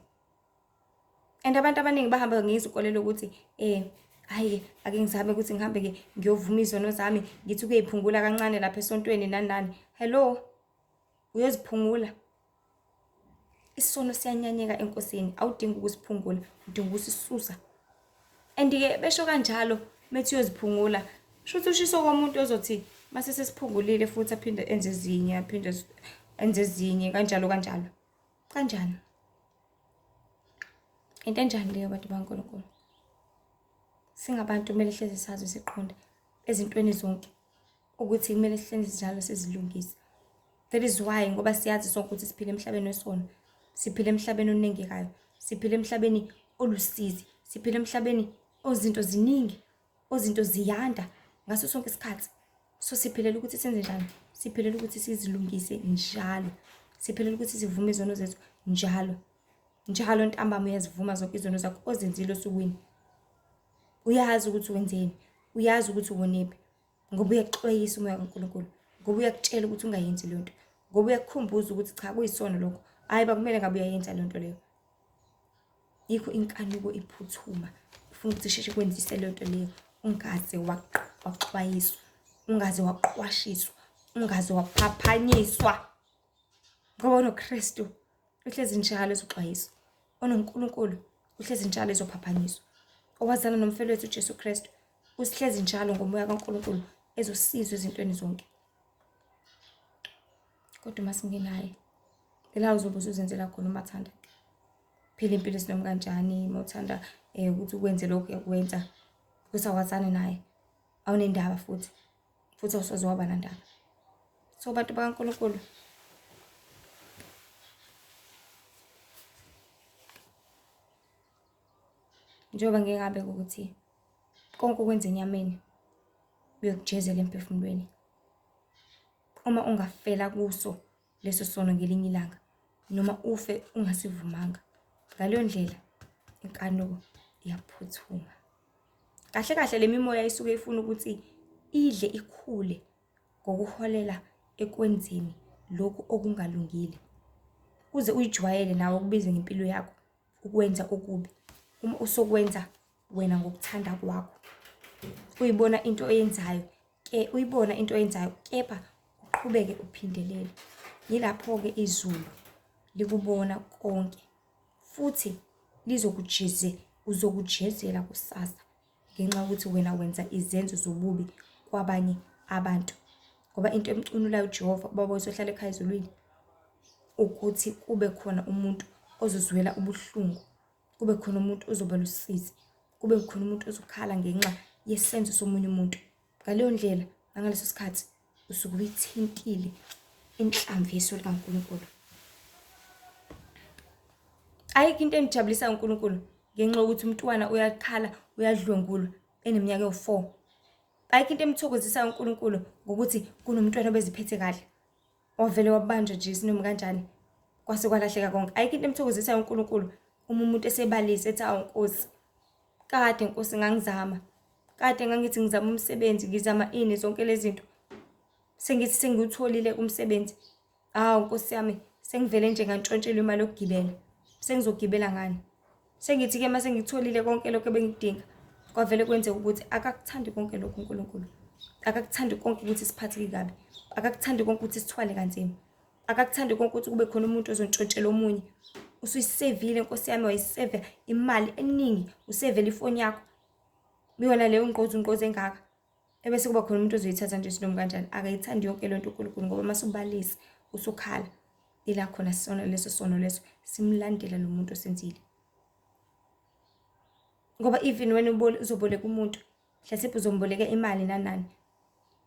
And abantu abaningi bahamba ngezikolelo ukuthi hayi ake ngizabe ukuthi ngihambe ke ngiyovuma izono zami, ngithi kuyiphungula kancane lapha esontweni nani. Hello, uyoziphungula. Isono siyanyanyeka enkosini, awudingi ukusiphungula, udinga ukusisusa. And ke besho kanjalo methi uyoziphungula, shothi ushiso komuntu ozothi mase sesiphungulile futhi aphinde enze ezinye, aphinde enze ezinye kanjalo. Kanjani? Into enjani leyo bantu baNkulunkulu? Singabantu kumele hleze sazi siqonde ezintweni zonke ukuthi kumele sihleze njalo sizilungise. That is why ngoba siyazi sonke ukuthi siphila emhlabeni wesono, siphila emhlabeni onengekayo, siphila emhlabeni olusizi, siphila emhlabeni ozinto ziningi, ozinto ziyanda ngaso sonke isikhathi. So siphilela ukuthi senze njani? Siphilela ukuthi sizilungise njalo. Siphilela ukuthi sivume izono zethu njalo. Njalo ntambama uyazivuma zonke izono zakho ozenzile osukwini. Uyazi ukuthi wenzeni, uyazi ukuthi uwonephi. Ngoba uyaxwayisa umoya kaNkulunkulu, ngoba uyakutshela ukuthi ungayenzi le nto, ngoba uyakukhumbuza ukuthi cha kuyisono lokho. Hayi bakumele ngabe uyayenza le nto leyo. Yikho inkanuko iphuthuma. Ufuna ukuthi sheshe kwenzise le nto leyo, ungaze waxwayiswa, ungaze waqwashiswa, ungaze waphaphanyiswa. Ngoba noKristu uhlezi njalo ezoxwayiswa, onoNkulunkulu uhlezi njalo ezophaphanyiswa. Owazana nomfelo wethu uJesu Kristu usihlezi njalo ngomoya kaNkulunkulu ezosizwa ezintweni zonke. Kodwa masingenaye la uzobe uzenzela khona umathanda. Phila impilo esinoma kanjani, mawuthanda ukuthi ukwenze lokho yakwenza. Kusawazana naye, awunendaba futhi awusoze waba nandaba. So bantu bakaNkulunkulu, njengoba ngingabe ukuthi konke okwenza enyameni uyokujezela emphefumulweni. Uma ungafela kuso leso sono ngelinye ilanga, noma ufe ungasivumanga, ngaleyo ndlela inkanuko iyaphuthuma. Kahle le mimoya isuke ifuna ukuthi idle ikhule ngokuholela ekwenzeni lokhu okungalungile. Uze uyijwayele nawe ukubiza ngempilo yakho ukwenza okubi. Uma usokwenza wena ngokuthanda kwakho, uyibona into oyenzayo, kepha uqhubeke uphindelele. Yilapho-ke izulu likubona konke futhi uzokujezela kusasa ngenxa yokuthi wena wenza izenzo zobubi kwabanye abantu. Ngoba into emcunulayo uJehova ubaba wethu ohlala ekhaya ezulwini ukuthi kube khona umuntu ozozwela ubuhlungu, kube khona umuntu ozoba lusizi, kube khona umuntu ozokhala ngenxa yesenzo somunye umuntu. Ngaleyo ndlela ngaleso sikhathi usuke uyithintile inhlamvu yeso likaNkulunkulu. Ayikho into enijabulisa uNkulunkulu ngenxa yokuthi umntwana uyakhala, uyadlwengulwa eneminyaka ewu4. Ayikho into emthokozisa uNkulunkulu ngokuthi kunomntwana obeziphethe kahle, wavele wabanjwa nje isinoma kanjani kwase kwalahleka konke. Ayikho into emthokozisa uNkulunkulu Uma umuntu esebalisa ethi awu Nkosi, kade Nkosi ngangizama, kade ngangithi ngizama umsebenzi, ngizama ini zonke lezi zinto, sengithi sengiwutholile umsebenzi. Hawu Nkosi yami, sengivele nje ngantshontshelwa imali yokugibela, sengizogibela ngani? Sengithi-ke mase ngikutholile konke lokho ebengikudinga, kwavele kwenzeka ukuthi akakuthandi konke lokhu uNkulunkulu. Akakuthandi konke ukuthi siphatheke kabi, akakuthandi konke ukuthi sithwale kanzima, akakuthandi konke ukuthi kube khona umuntu ozontshontshela omunye. Usuyisevile Nkosi yami, wayiseva imali eningi, usevele ifoni yakho biyona leyo ngqozi engaka, ebese kuba khona umuntu ozoyithatha nje sinoma kanjani. Akayithandi yonke lento uNkulunkulu, ngoba mase ubalisa usukhala, ila khona sono leso simlandela lo muntu osenzile. Ngoba even wena uzoboleka umuntu, mhlasimpe uzomboleka imali nanani,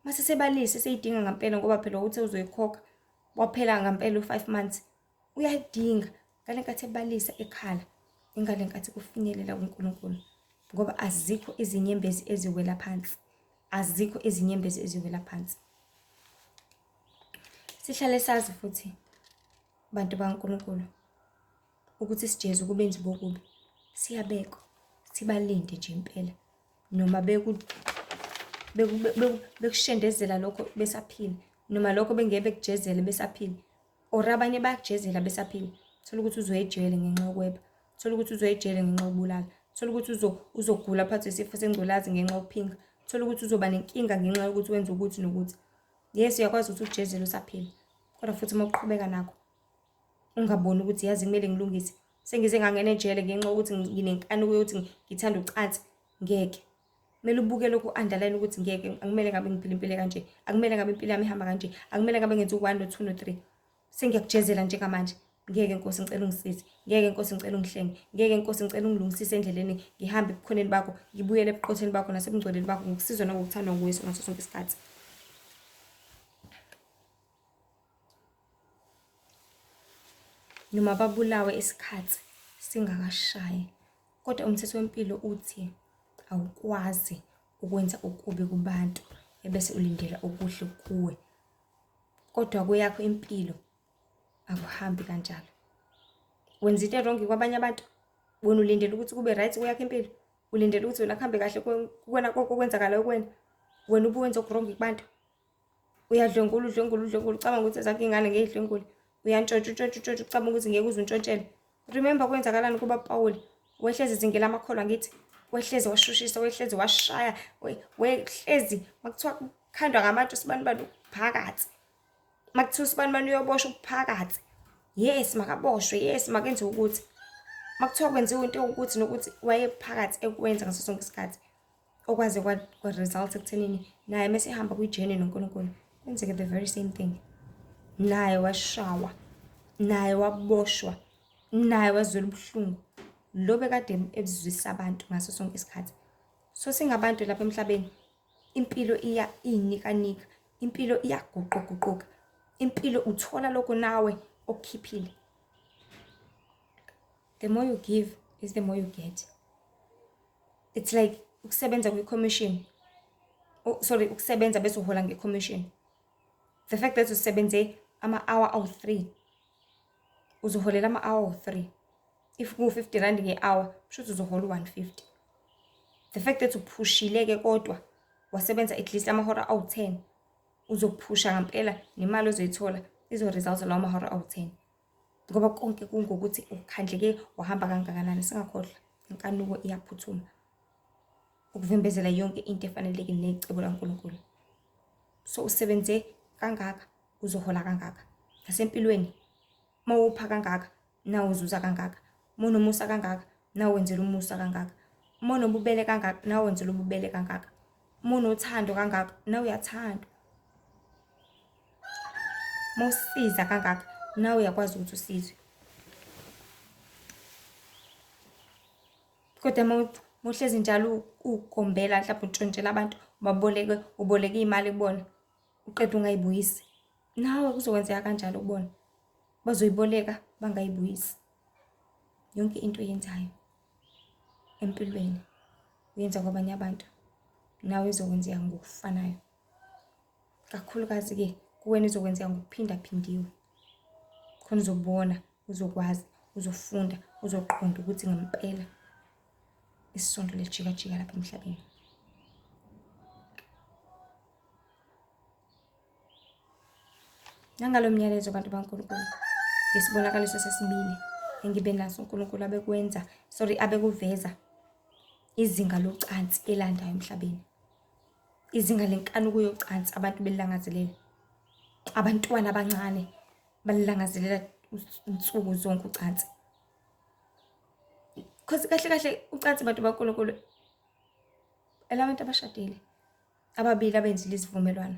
mase sebalise seyidinga ngempela, ngoba phela uthe uzoyikhokha waphela ngempela u5 months, uyayidinga ngale nkathi ebalisa ekhala, ingale nkathi kufinyelela kuNkulunkulu. Ngoba azikho izinyembezi eziwela phansi, azikho izinyembezi eziwela phansi. Sihlale sazi futhi bantu baNkulunkulu ukuthi sijezu kubenzi bokubi siyabekwa, sibalinde nje impela, noma bekushendezela lokho besaphila, noma lokho bengeke bekujezele besaphila, or abanye bayakujezela besaphila. Thola ukuthi uzoyejele ngenxa yokweba, thola ukuthi uzoyejele ngenxa yokubulala, thola ukuthi uzogula phakathi isifo sengculazi ngenxa yokuphinga, thola ukuthi uzoba nenkinga ngenxa yokuthi wenza ukuthi nokuthi. Yes, uyakwazi ukuthi ujezele usaphila, kodwa futhi uma uqhubeka nakho ungaboni ukuthi yazi kumele ngilungise, sengize ngangena ejele ngenxa yokuthi nginenkani ukuthi ngithanda ucansi, ngeke. Kumele ubuke lokhu underline ukuthi ngeke, akumele ngabe ngiphila impilo kanje, akumele ngabe impilo yami ihamba kanje, akumele ngabe ngenza u1 no2 no3. Sengiyakujezela njengamanje, ngeke Nkosi ngicela ungisize, ngeke Nkosi ngicela ungihlenge, ngeke Nkosi ngicela ungilungisise endleleni, ngihambe ebukhoneni bakho, ngibuyele ebuqotheni bakho nasebungcweleni bakho, ngokusizwa nangokuthandwa nguwe ngaso sonke isikhathi. Noma babulawe isikhathi singakashayi, kodwa umthetho wempilo uthi awukwazi ukwenza okubi kubantu ebese ulindela okuhle kuwe. Kodwa kweyakho impilo akuhambi kanjalo. Wenza into wrong kwabanye abantu, wena ulindele ukuthi kube right kweyakho impilo, ulindele ukuthi wena kuhambe kahle kuwena konke okwenzakalayo kuwena, wena ubuwenza okurong kubantu. Uyadlwengula ucabanga ukuthi ezakho ingane ngeyidlwengula, uyantshontsha ucabanga ukuthi ngeke uzuntshontshele. Remember kwenzakalani kuba Pawuli, wehlezi zingela amakholwa ngithi, wehlezi washushisa, wehlezi washaya, wehlezi makuthiwa kukhandwa ngamatshe sibanibani ukuphakathi, makuthiwa sibanibani uyoboshwa ukuphakathi, yes makaboshwe, yes makenze ukuthi, makuthiwa kwenziwe into ukuthi nokuthi wayephakathi ekwenza ngaso sonke isikhathi, okwaze kwa-result ekuthenini naye mase ehamba kwijeni noNkulunkulu kwenzeke the very same thing. Naye washawa, naye waboshwa, naye wazwela ubuhlungu lo bekade ebuzwisa abantu ngaso sonke isikhathi. So singabantu lapha emhlabeni, impilo iyinikanika, impilo iyaguquguquka, impilo uthola lokho nawe okukhiphile. The more you give is the more you get. It's like ukusebenza kwi-commission, ukusebenza bese uhola nge-commission. The fact that usebenze ama-hour awu-3, uzoholela ama-hour awu-3. If ku-50 rand nge-hour, kushuthi uzohola u-150. The fact that uphushile-ke kodwa wasebenza at least amahora awu-10, uzophusha ngempela nemali ozoyithola izo-result lawo mahora awu-10. Ngoba konke kungokuthi ukhandleke wahamba kangakanani. Singakhohlwa inkanuko iyaphuthuma ukuvimbezela yonke into efaneleke necebo laNkulunkulu. So usebenze kangaka uzohola kangaka. Nasempilweni mawupha kangaka nawe uzuza kangaka, monomusa kangaka nawe wenzela umusa kangaka, monobubele kangaka nawe wenzela ububele kangaka, monothando kangaka nawe uyathandwa, mawusiza kangaka nawe uyakwazi ukuthi usizwe. Kodwa mawuhlezi njalo ugombela mhlawumbe untshontshela abantu, uboleke imali kubona uqeda ungayibuyisi, nawe kuzokwenzeka kanjalo kubona, bazoyiboleka bangayibuyisi. Yonke into oyenzayo empilweni uyenza kwabanye abantu, nawe izokwenzeka ngokufanayo. Kakhulukazi-ke kuwena izokwenzeka ngokuphindaphindiwe, khona uzobona, uzokwazi, uzofunda, uzoqonda ukuthi ngempela isondo lijika lapha emhlabeni. Nangalo myalezo bantu baNkulunkulu, ngesibonakaliso sesibili engibe naso uNkulunkulu abekuveza izinga locansi elandayo emhlabeni. Izinga lenkanuko yocansi abantu belilangazelela. Abantwana abancane balilangazelela insuku zonke ucansi. Because kahle ucansi bantu baNkulunkulu elabantu abashadile ababili abenzile isivumelwano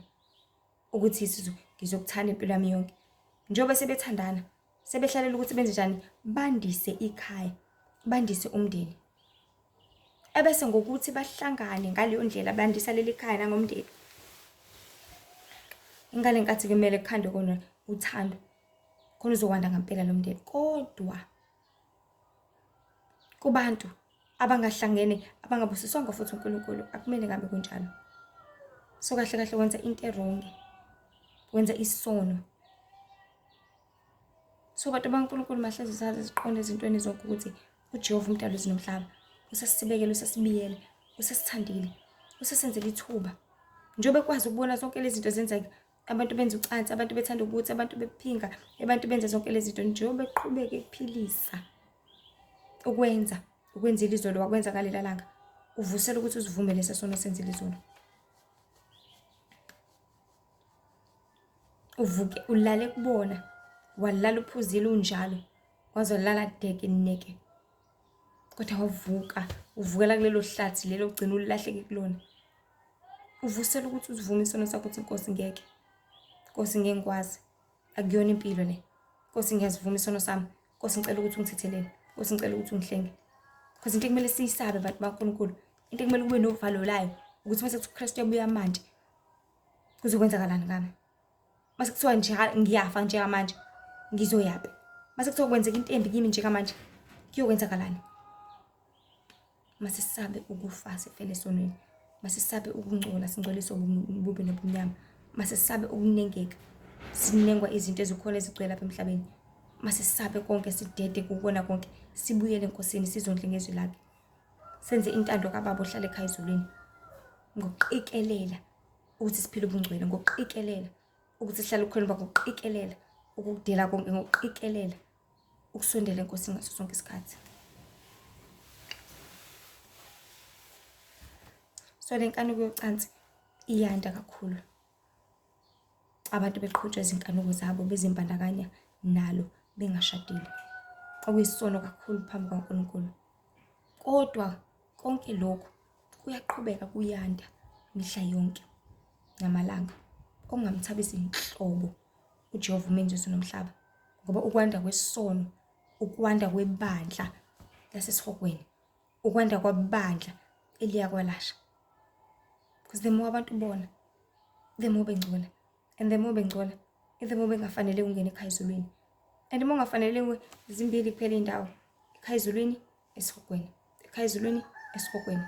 ukuthi ngizokuthanda impilo yami yonke. Njengoba sebethandana, sebehlalela ukuthi benze njani, bandise ikhaya, bandise umndeni. Ebese ngokuthi bahlangane ngaleyo ndlela bandisa leli khaya nangomndeni. Ingane nkathi kumele kukhandwe kona uthando khona uzokwanda ngempela lo mndeni. Kodwa kubantu abangahlangene abangabusiswanga futhi uNkulunkulu akumele ngabe kunjalo. So kahle wenza into erongi, wenza isono. So bantu baNkulunkulu mahlezi sazi siqonde ezintweni zonke ukuthi uJehova umdali wezulu nomhlaba usasibekela, usasibiyela, usasithandile, usasenzela ithuba. Njengoba ekwazi ukubona zonke lezi zinto zenzeka, abantu benza ucansi, abantu bethanda ukuthi, abantu bephinga, abantu benza zonke lezi zinto, njengoba eqhubeka ekuphilisa ukwenzile izolo wakwenza ngalela langa, uvusela ukuthi uzivumele sesono senzile izolo. Uvuke ulale kubona, walala uphuzile unjalo, wazolala deke neke. Kodwa wavuka, uvukela kulelo hlathi lelo ugcina ulahleke kulona. Uvusela ukuthi uzivume isono sakho ukuthi Nkosi ngeke. Nkosi ngeke ngikwazi. Akuyona impilo le. Nkosi ngiyazivuma isono sami. Nkosi ngicela ukuthi ungithethelele. Nkosi ngicela ukuthi ungihlenge. Because into ekumele siyisabe bantu baNkulunkulu, into ekumele kube novalo layo ukuthi mase kuthi uKristu uyabuya manje kuzokwenzakalani ngami. Mase kuthiwa nje ngiyafa njengamanje ngizoyaphi. Mase kuthiwa kwenzeka into embi kimi njengamanje kuyokwenzakalani. Mase sisabe ukufa sifele esonweni. Mase sisabe ukungcola singcoliswa ububi nobumnyama. Mase sisabe ukunengeka, sinengwa izinto ezikhona ezigcwele lapha emhlabeni. Mase sisabe konke, sidede kubona konke, sibuyele eNkosini sizondle ngezwi lakhe. Senze intando kaBaba ohlala ekhaya ezulwini. Ngokuqikelela ukuthi siphile ubungcwele, ngokuqikelela ukuthi sihlale ukhona ngokuqikelela ukudela konke, ngokuqikelela ukusondela eNkosini ngaso sonke isikhathi. So lenkanuko yocansi iyanda kakhulu. Abantu beqhutshwa izinkanuko zabo bezimbandakanya nalo bengashadile. Okuyisono kakhulu phambi kaNkulunkulu. Kodwa konke lokhu kuyaqhubeka kuyanda mihla yonke namalanga. Okungamthabisi inhlobo uJehova umenzi wezulu nomhlaba. Ngoba ukwanda kwesono, ukwanda kwebandla lasesihogweni, ukwanda kwabandla eliyakwalasha. Because the more abantu bona, the more bengcola. And the more bengcola, the more bengafanele ungena ekhaya ezulwini. And uma ungafanele zimbili kuphela indawo, ekhaya ezulwini, esihogweni, ekhaya ezulwini, esihogweni.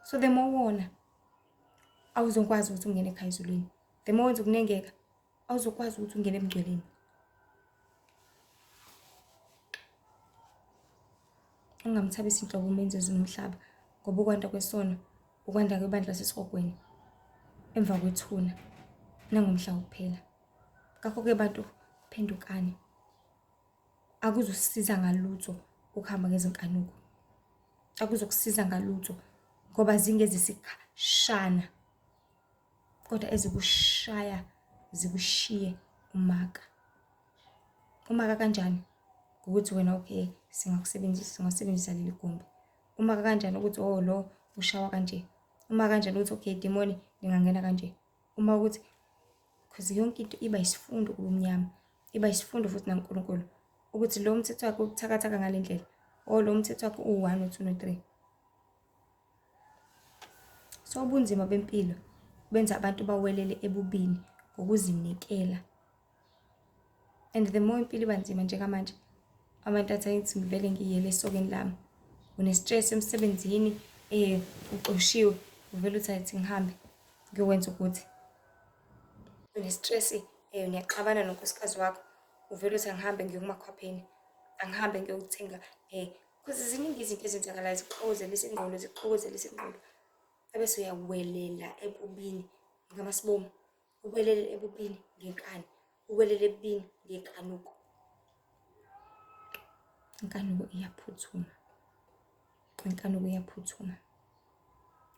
So the more wona awuzokwazi ukuthi ungene ekhaya ezulwini. The more wenza ukunengeka, awuzokwazi ukuthi ungene emngcweleni. Ungamthabisi inhlobo umenzi wezulu nomhlaba, ngoba ukwanda kwesono, ukwanda kwebandla lasesihogweni, emva kwethuna nangomhla wokuphela. Ngakho-ke bantu phendukani. Akuzosisiza ngalutho ukuhamba ngezinkanuko. Akuzokusiza ngalutho ngoba zingezisikhashana, kodwa ezikushaya zikushiye umaka. Umaka kanjani? Ukuthi wena okay singasebenzisa leli gumbi. Umaka kanjani ukuthi lo ushawa kanje. Uma kanjani ukuthi okay demoni lingangena kanje. Uma ukuthi because yonke into iba isifundo kubumnyama, iba isifundo futhi naNkulunkulu ukuthi lo mthetho wakhe ukuthakathaka ngalendlela, lo mthetho wakhe u1 u2 no3. So ubunzima bempilo benza abantu bawelele ebubini ngokuzinikela. And the more impilo ibanzima njengamanje, abantu athi ngivele ngiyele esokeni lami. Une stress emsebenzini, uqoshiwe, uvela uthi ngihambe ngiyokwenza ukuthi. Une stress, uyaxabana nonkosikazi wakho, uvela uthi ngihambe ngiyokumakhwapheni. angihambe ngiyokuthenga because ziningi izinto ezenzakalayo zikuxokozelisa ingqondo. Ebese uyawelela ebubini ngamasiboma, uwelele ebubini ngenkani, uwelele ebubini ngekanuko. Inkanuko iyaphuthuma.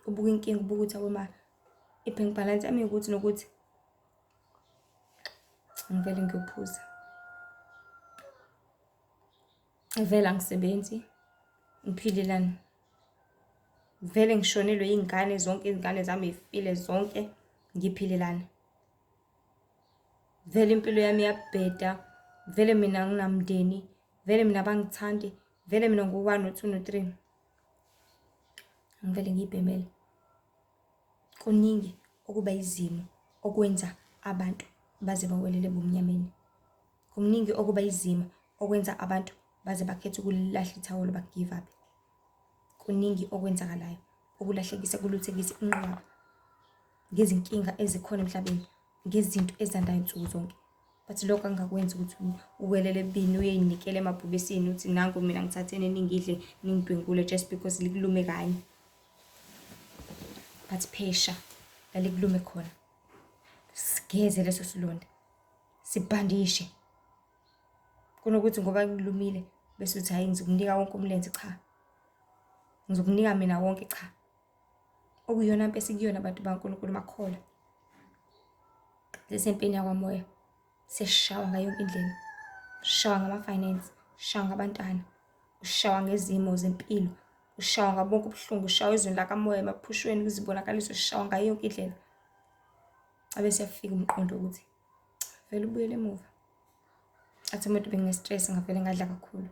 Ubuka inkinga, ubuka ukuthi awoma i-bank balance yami ukuthi nokuthi ngivele ngiyophuza. Vele angisebenzi, ngiphilelani. Vele ngishonelwe iy'ngane zonke, izingane zami y'file zonke, ngiphilelani. Vele impilo yami iyabheda, vele mina anginamndeni, vele mina abangithandi, vele mina ngu-1 no-2 no-3. Ngivele ngiy'bhemele. Kuningi okuba izimo okwenza abantu baze bawelele ebumnyameni. Kuningi okuba izimo okwenza abantu baze bakhethe ukulahla ithawula baku-give up. Kuningi okwenzakalayo okulahlekisa kuluthekisa inqwaba ngezinkinga ezikhona emhlabeni, ngezinto ezandayo nsuku zonke. But lokho angakwenzi ukuthi uwelele ebini uyey'nikela emabhubesini uthi nangu mina ngithatheni ningidle ningidwengule just because likulume kanye. But phesha la likulume khona, sigeze leso silonda, sibhandishe. Kunokuthi ngoba ngilumile bese uthi hayi ngizokunika wonke umlenze, cha. Ngizokunika mina wonke, cha. Okuyiyona mpe esikuyona abantu baNkulunkulu makholwa. Sesempini yakwamoya sesishawa ngayo yonke indlela. Ushawa ngama-finance, ushawa ngabantwana, ushawa ngezimo zempilo, ushawa ngabo bonke ubuhlungu, ushawa ezweni lakamoya emaphushweni kuzibonakaliso, ushawa ngayo yonke indlela. Abese yafika umqondo ukuthi vele ubuyele emuva. Athi umuntu bengine-stress ngavele ngadla kakhulu.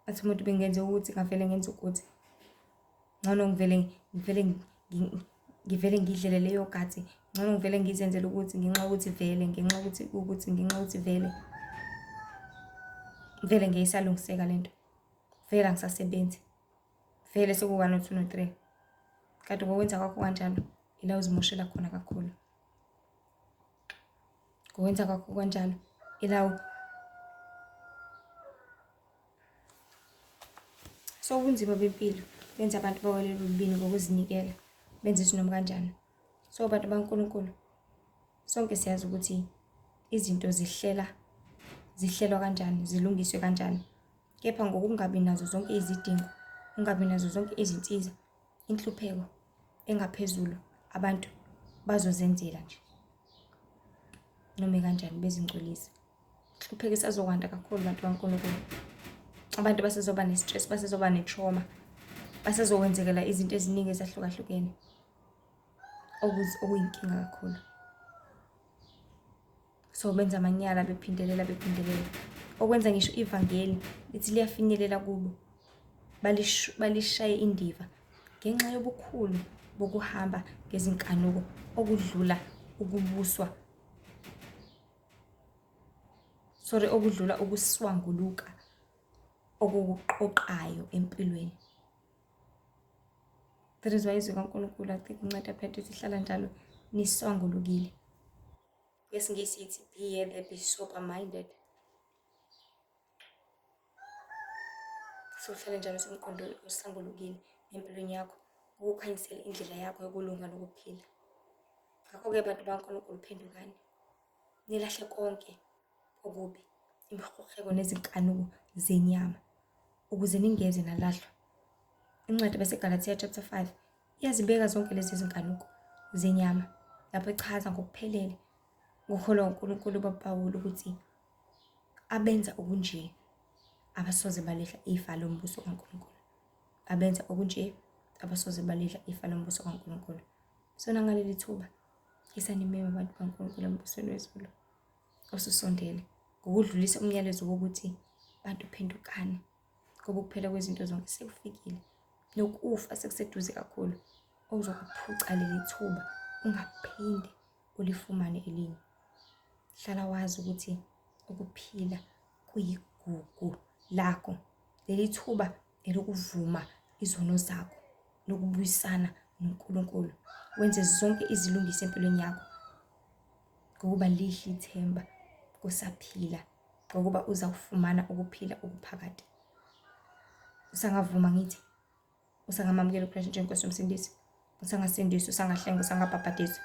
Athi umuntu bengenze ukuthi ngavele ngenze ukuthi. Ngcono ngivele ngidlele leyo gathi. Ngcono ngivele ngizenzele ukuthi ngenxa yokuthi vele. Vele ngiyisalungiseka lento. Vele angisasebenzi. Vele seku-1 no-2 no-3. Kanti ngokwenza kwakho kanjalo ila uzimoshela khona kakhulu. Ngokwenza kwakho kanjalo ila so ubunzima bempilo benza abantu bawelele ububini ngokuzinikela, benze isinoma kanjani. So abantu baNkulunkulu sonke siyazi ukuthi izinto zihlelwa kanjani, zilungiswe kanjani. Kepha ngokungabi nazo zonke izidingo, ungabi nazo zonke izinsiza, inhlupheko engaphezulu abantu bazozenzela nje noma kanjani bezingcolisa. Inhlupheko isazokwanda kakhulu abantu baNkulunkulu. Abantu basezoba ne-stress, basezoba ne-trauma, basezokwenzekela izinto eziningi ezahlukahlukene okuyinkinga kakhulu. So benza amanyala bephindelela. Okwenza ngisho ivangeli lithi liyafinyelela kubo, balishaye indiva ngenxa yobukhulu bokuhamba ngezinkanuko okudlula ukuswanguluka okuqoqayo empilweni. That is why izwi kaNkulunkulu linceda phethe ukuthi hlala njalo niswangulukile. NgesiNgisi ithi be ye there, be sober minded. So hlale njalo semqondo usangulukile empilweni yakho, ukukhanyisela indlela yakho yokulunga nokuphila. Ngakho-ke bantu baNkulunkulu phendukani, nilahle konke okubi, imihoheko nezinkanuko zenyama, ukuze ningeze nalahlwa. Incwadi yaseGalatia chapter 5 iyazibeka zonke lezi zinkanuko zenyama lapho echaza ngokuphelele ngokuholwa uNkulunkulu baPawulu ukuthi abenza okunje abasoze balehla ifa lombuso kaNkulunkulu. Abenza okunje abasoze balehla ifa lombuso kaNkulunkulu. Sona ngaleli thuba isanimema abantu baNkulunkulu embusweni wezulu osusondele ngokudlulisa umyalezo wokuthi bantu phendukani ngoba ukuphela kwezinto zonke sekufikile. Nokufa sekuseduze kakhulu okuzokuphuca leli thuba ungaphinde ulifumane elinye. Hlala wazi ukuthi ukuphila kuyigugu lakho. Leli thuba elokuvuma izono zakho, lokubuyisana noNkulunkulu. Wenze zonke izilungiso empilweni yakho ngokuba lihle ithemba kusaphila ngokuba uzawufumana ukuphila okuphakade. Usangavuma ngithi, usangamamukela uKristu njengenkosi nomsindisi, usangasindiswa, usangahlengwa, usangabhabhadiswa.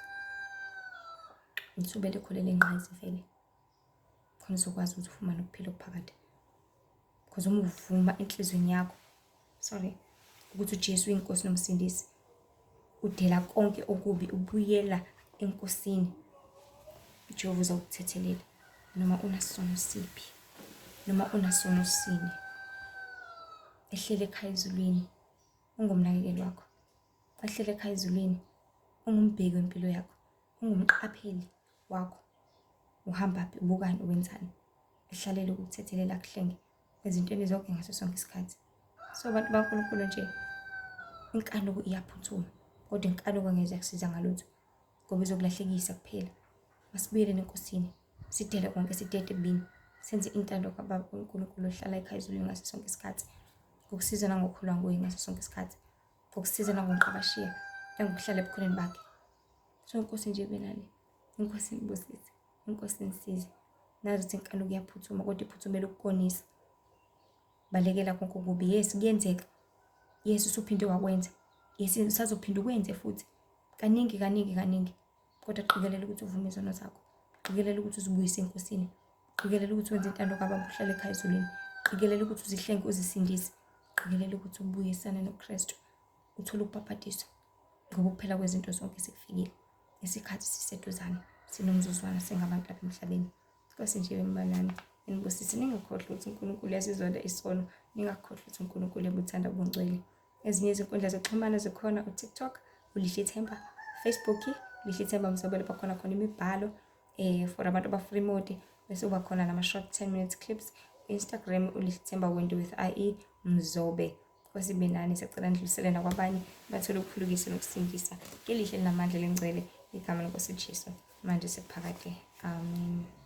Ngithubele khulele ngqayizi vele khona uzokwazi ukuthi ufumane ukuphila okuphakade. Because uma uvuma enhlizweni yakho, ukuthi uJesu uyinkosi nomsindisi, udela konke okubi, ubuyela enkosini, uJehova uzawukuthethelela noma unasono siphi, noma unasono sini. Ehlele ekhaya ezulwini ungumnakekeli wakho, ehlele ekhaya ezulwini ungumbheki wempilo yakho, ungumqapheli wakho. Uhambaphi, ubukani, wenzani, ehlalele ukuthethelela, kuhlenge ezintweni zonke ngaso sonke isikhathi. So abantu baNkulunkulu nje, inkanuko iyaphuthuma, kodwa inkanuko ngeze yakusiza ngalutho ngoba izokulahlekisa kuphela. Masibuyele enkosini, sidele konke, sidede ebini, senze intando kaBaba uNkulunkulu ohlala ekhaya ezulwini ngaso sonke isikhathi, ngokusiza nangokukhulwa nguye ngaso sonke isikhathi, ngokusiza nangokuqabashiya nangokuhlala ebukhoneni bakhe. So inkosi nje ibe nani, inkosi nibusise, inkosi nisize. Nazi ukuthi inkanuko iyaphuthuma kodwa iphuthumela ukukonisa. Balekela konke okubi. Yes, kuyenzeka. Yes, usuphinde wakwenza. Yes, usazophinda ukwenze futhi kaningi. Kodwa qikelela ukuthi uvume izono zakho. Qikelela ukuthi uzibuyise enkosini. Qikelela ukuthi wenze intando kaBaba uhlale ekhaya ezulwini. Qikelela ukuthi uzihlenge, uzisindise. Qikelela ukuthi ubuyisane noKristu, uthole ukubhabhadiswa ngoba ukuphela kwezinto zonke sekufikile. Isikhathi siseduzane, sinomzuzwana singabantu lapha emhlabeni. Inkosi nje bembanani, enibusise. Ningakhohlwa ukuthi uNkulunkulu uyasizonda isono, ningakhohlwa ukuthi uNkulunkulu uyabuthanda ubungcwele. Ezinye izinkundla zokuxhumana zikhona, uTikTok, uLihle Ithemba, Facebook, Lihle Ithemba Mzobelo, bakhona khona imibhalo for abantu aba-free mode, bese uba khona nama-short 10 minutes clips. Instagram, uLihle Ithemba Wendo with IE Mzobe. Inkosi benani, siyacela nidlulisele nakwabanye bathole ukuphulukisa nokusindisa. Ngelihle linamandla lengcwele, igama lenkosi uJesu manje sekuphakade. Amen.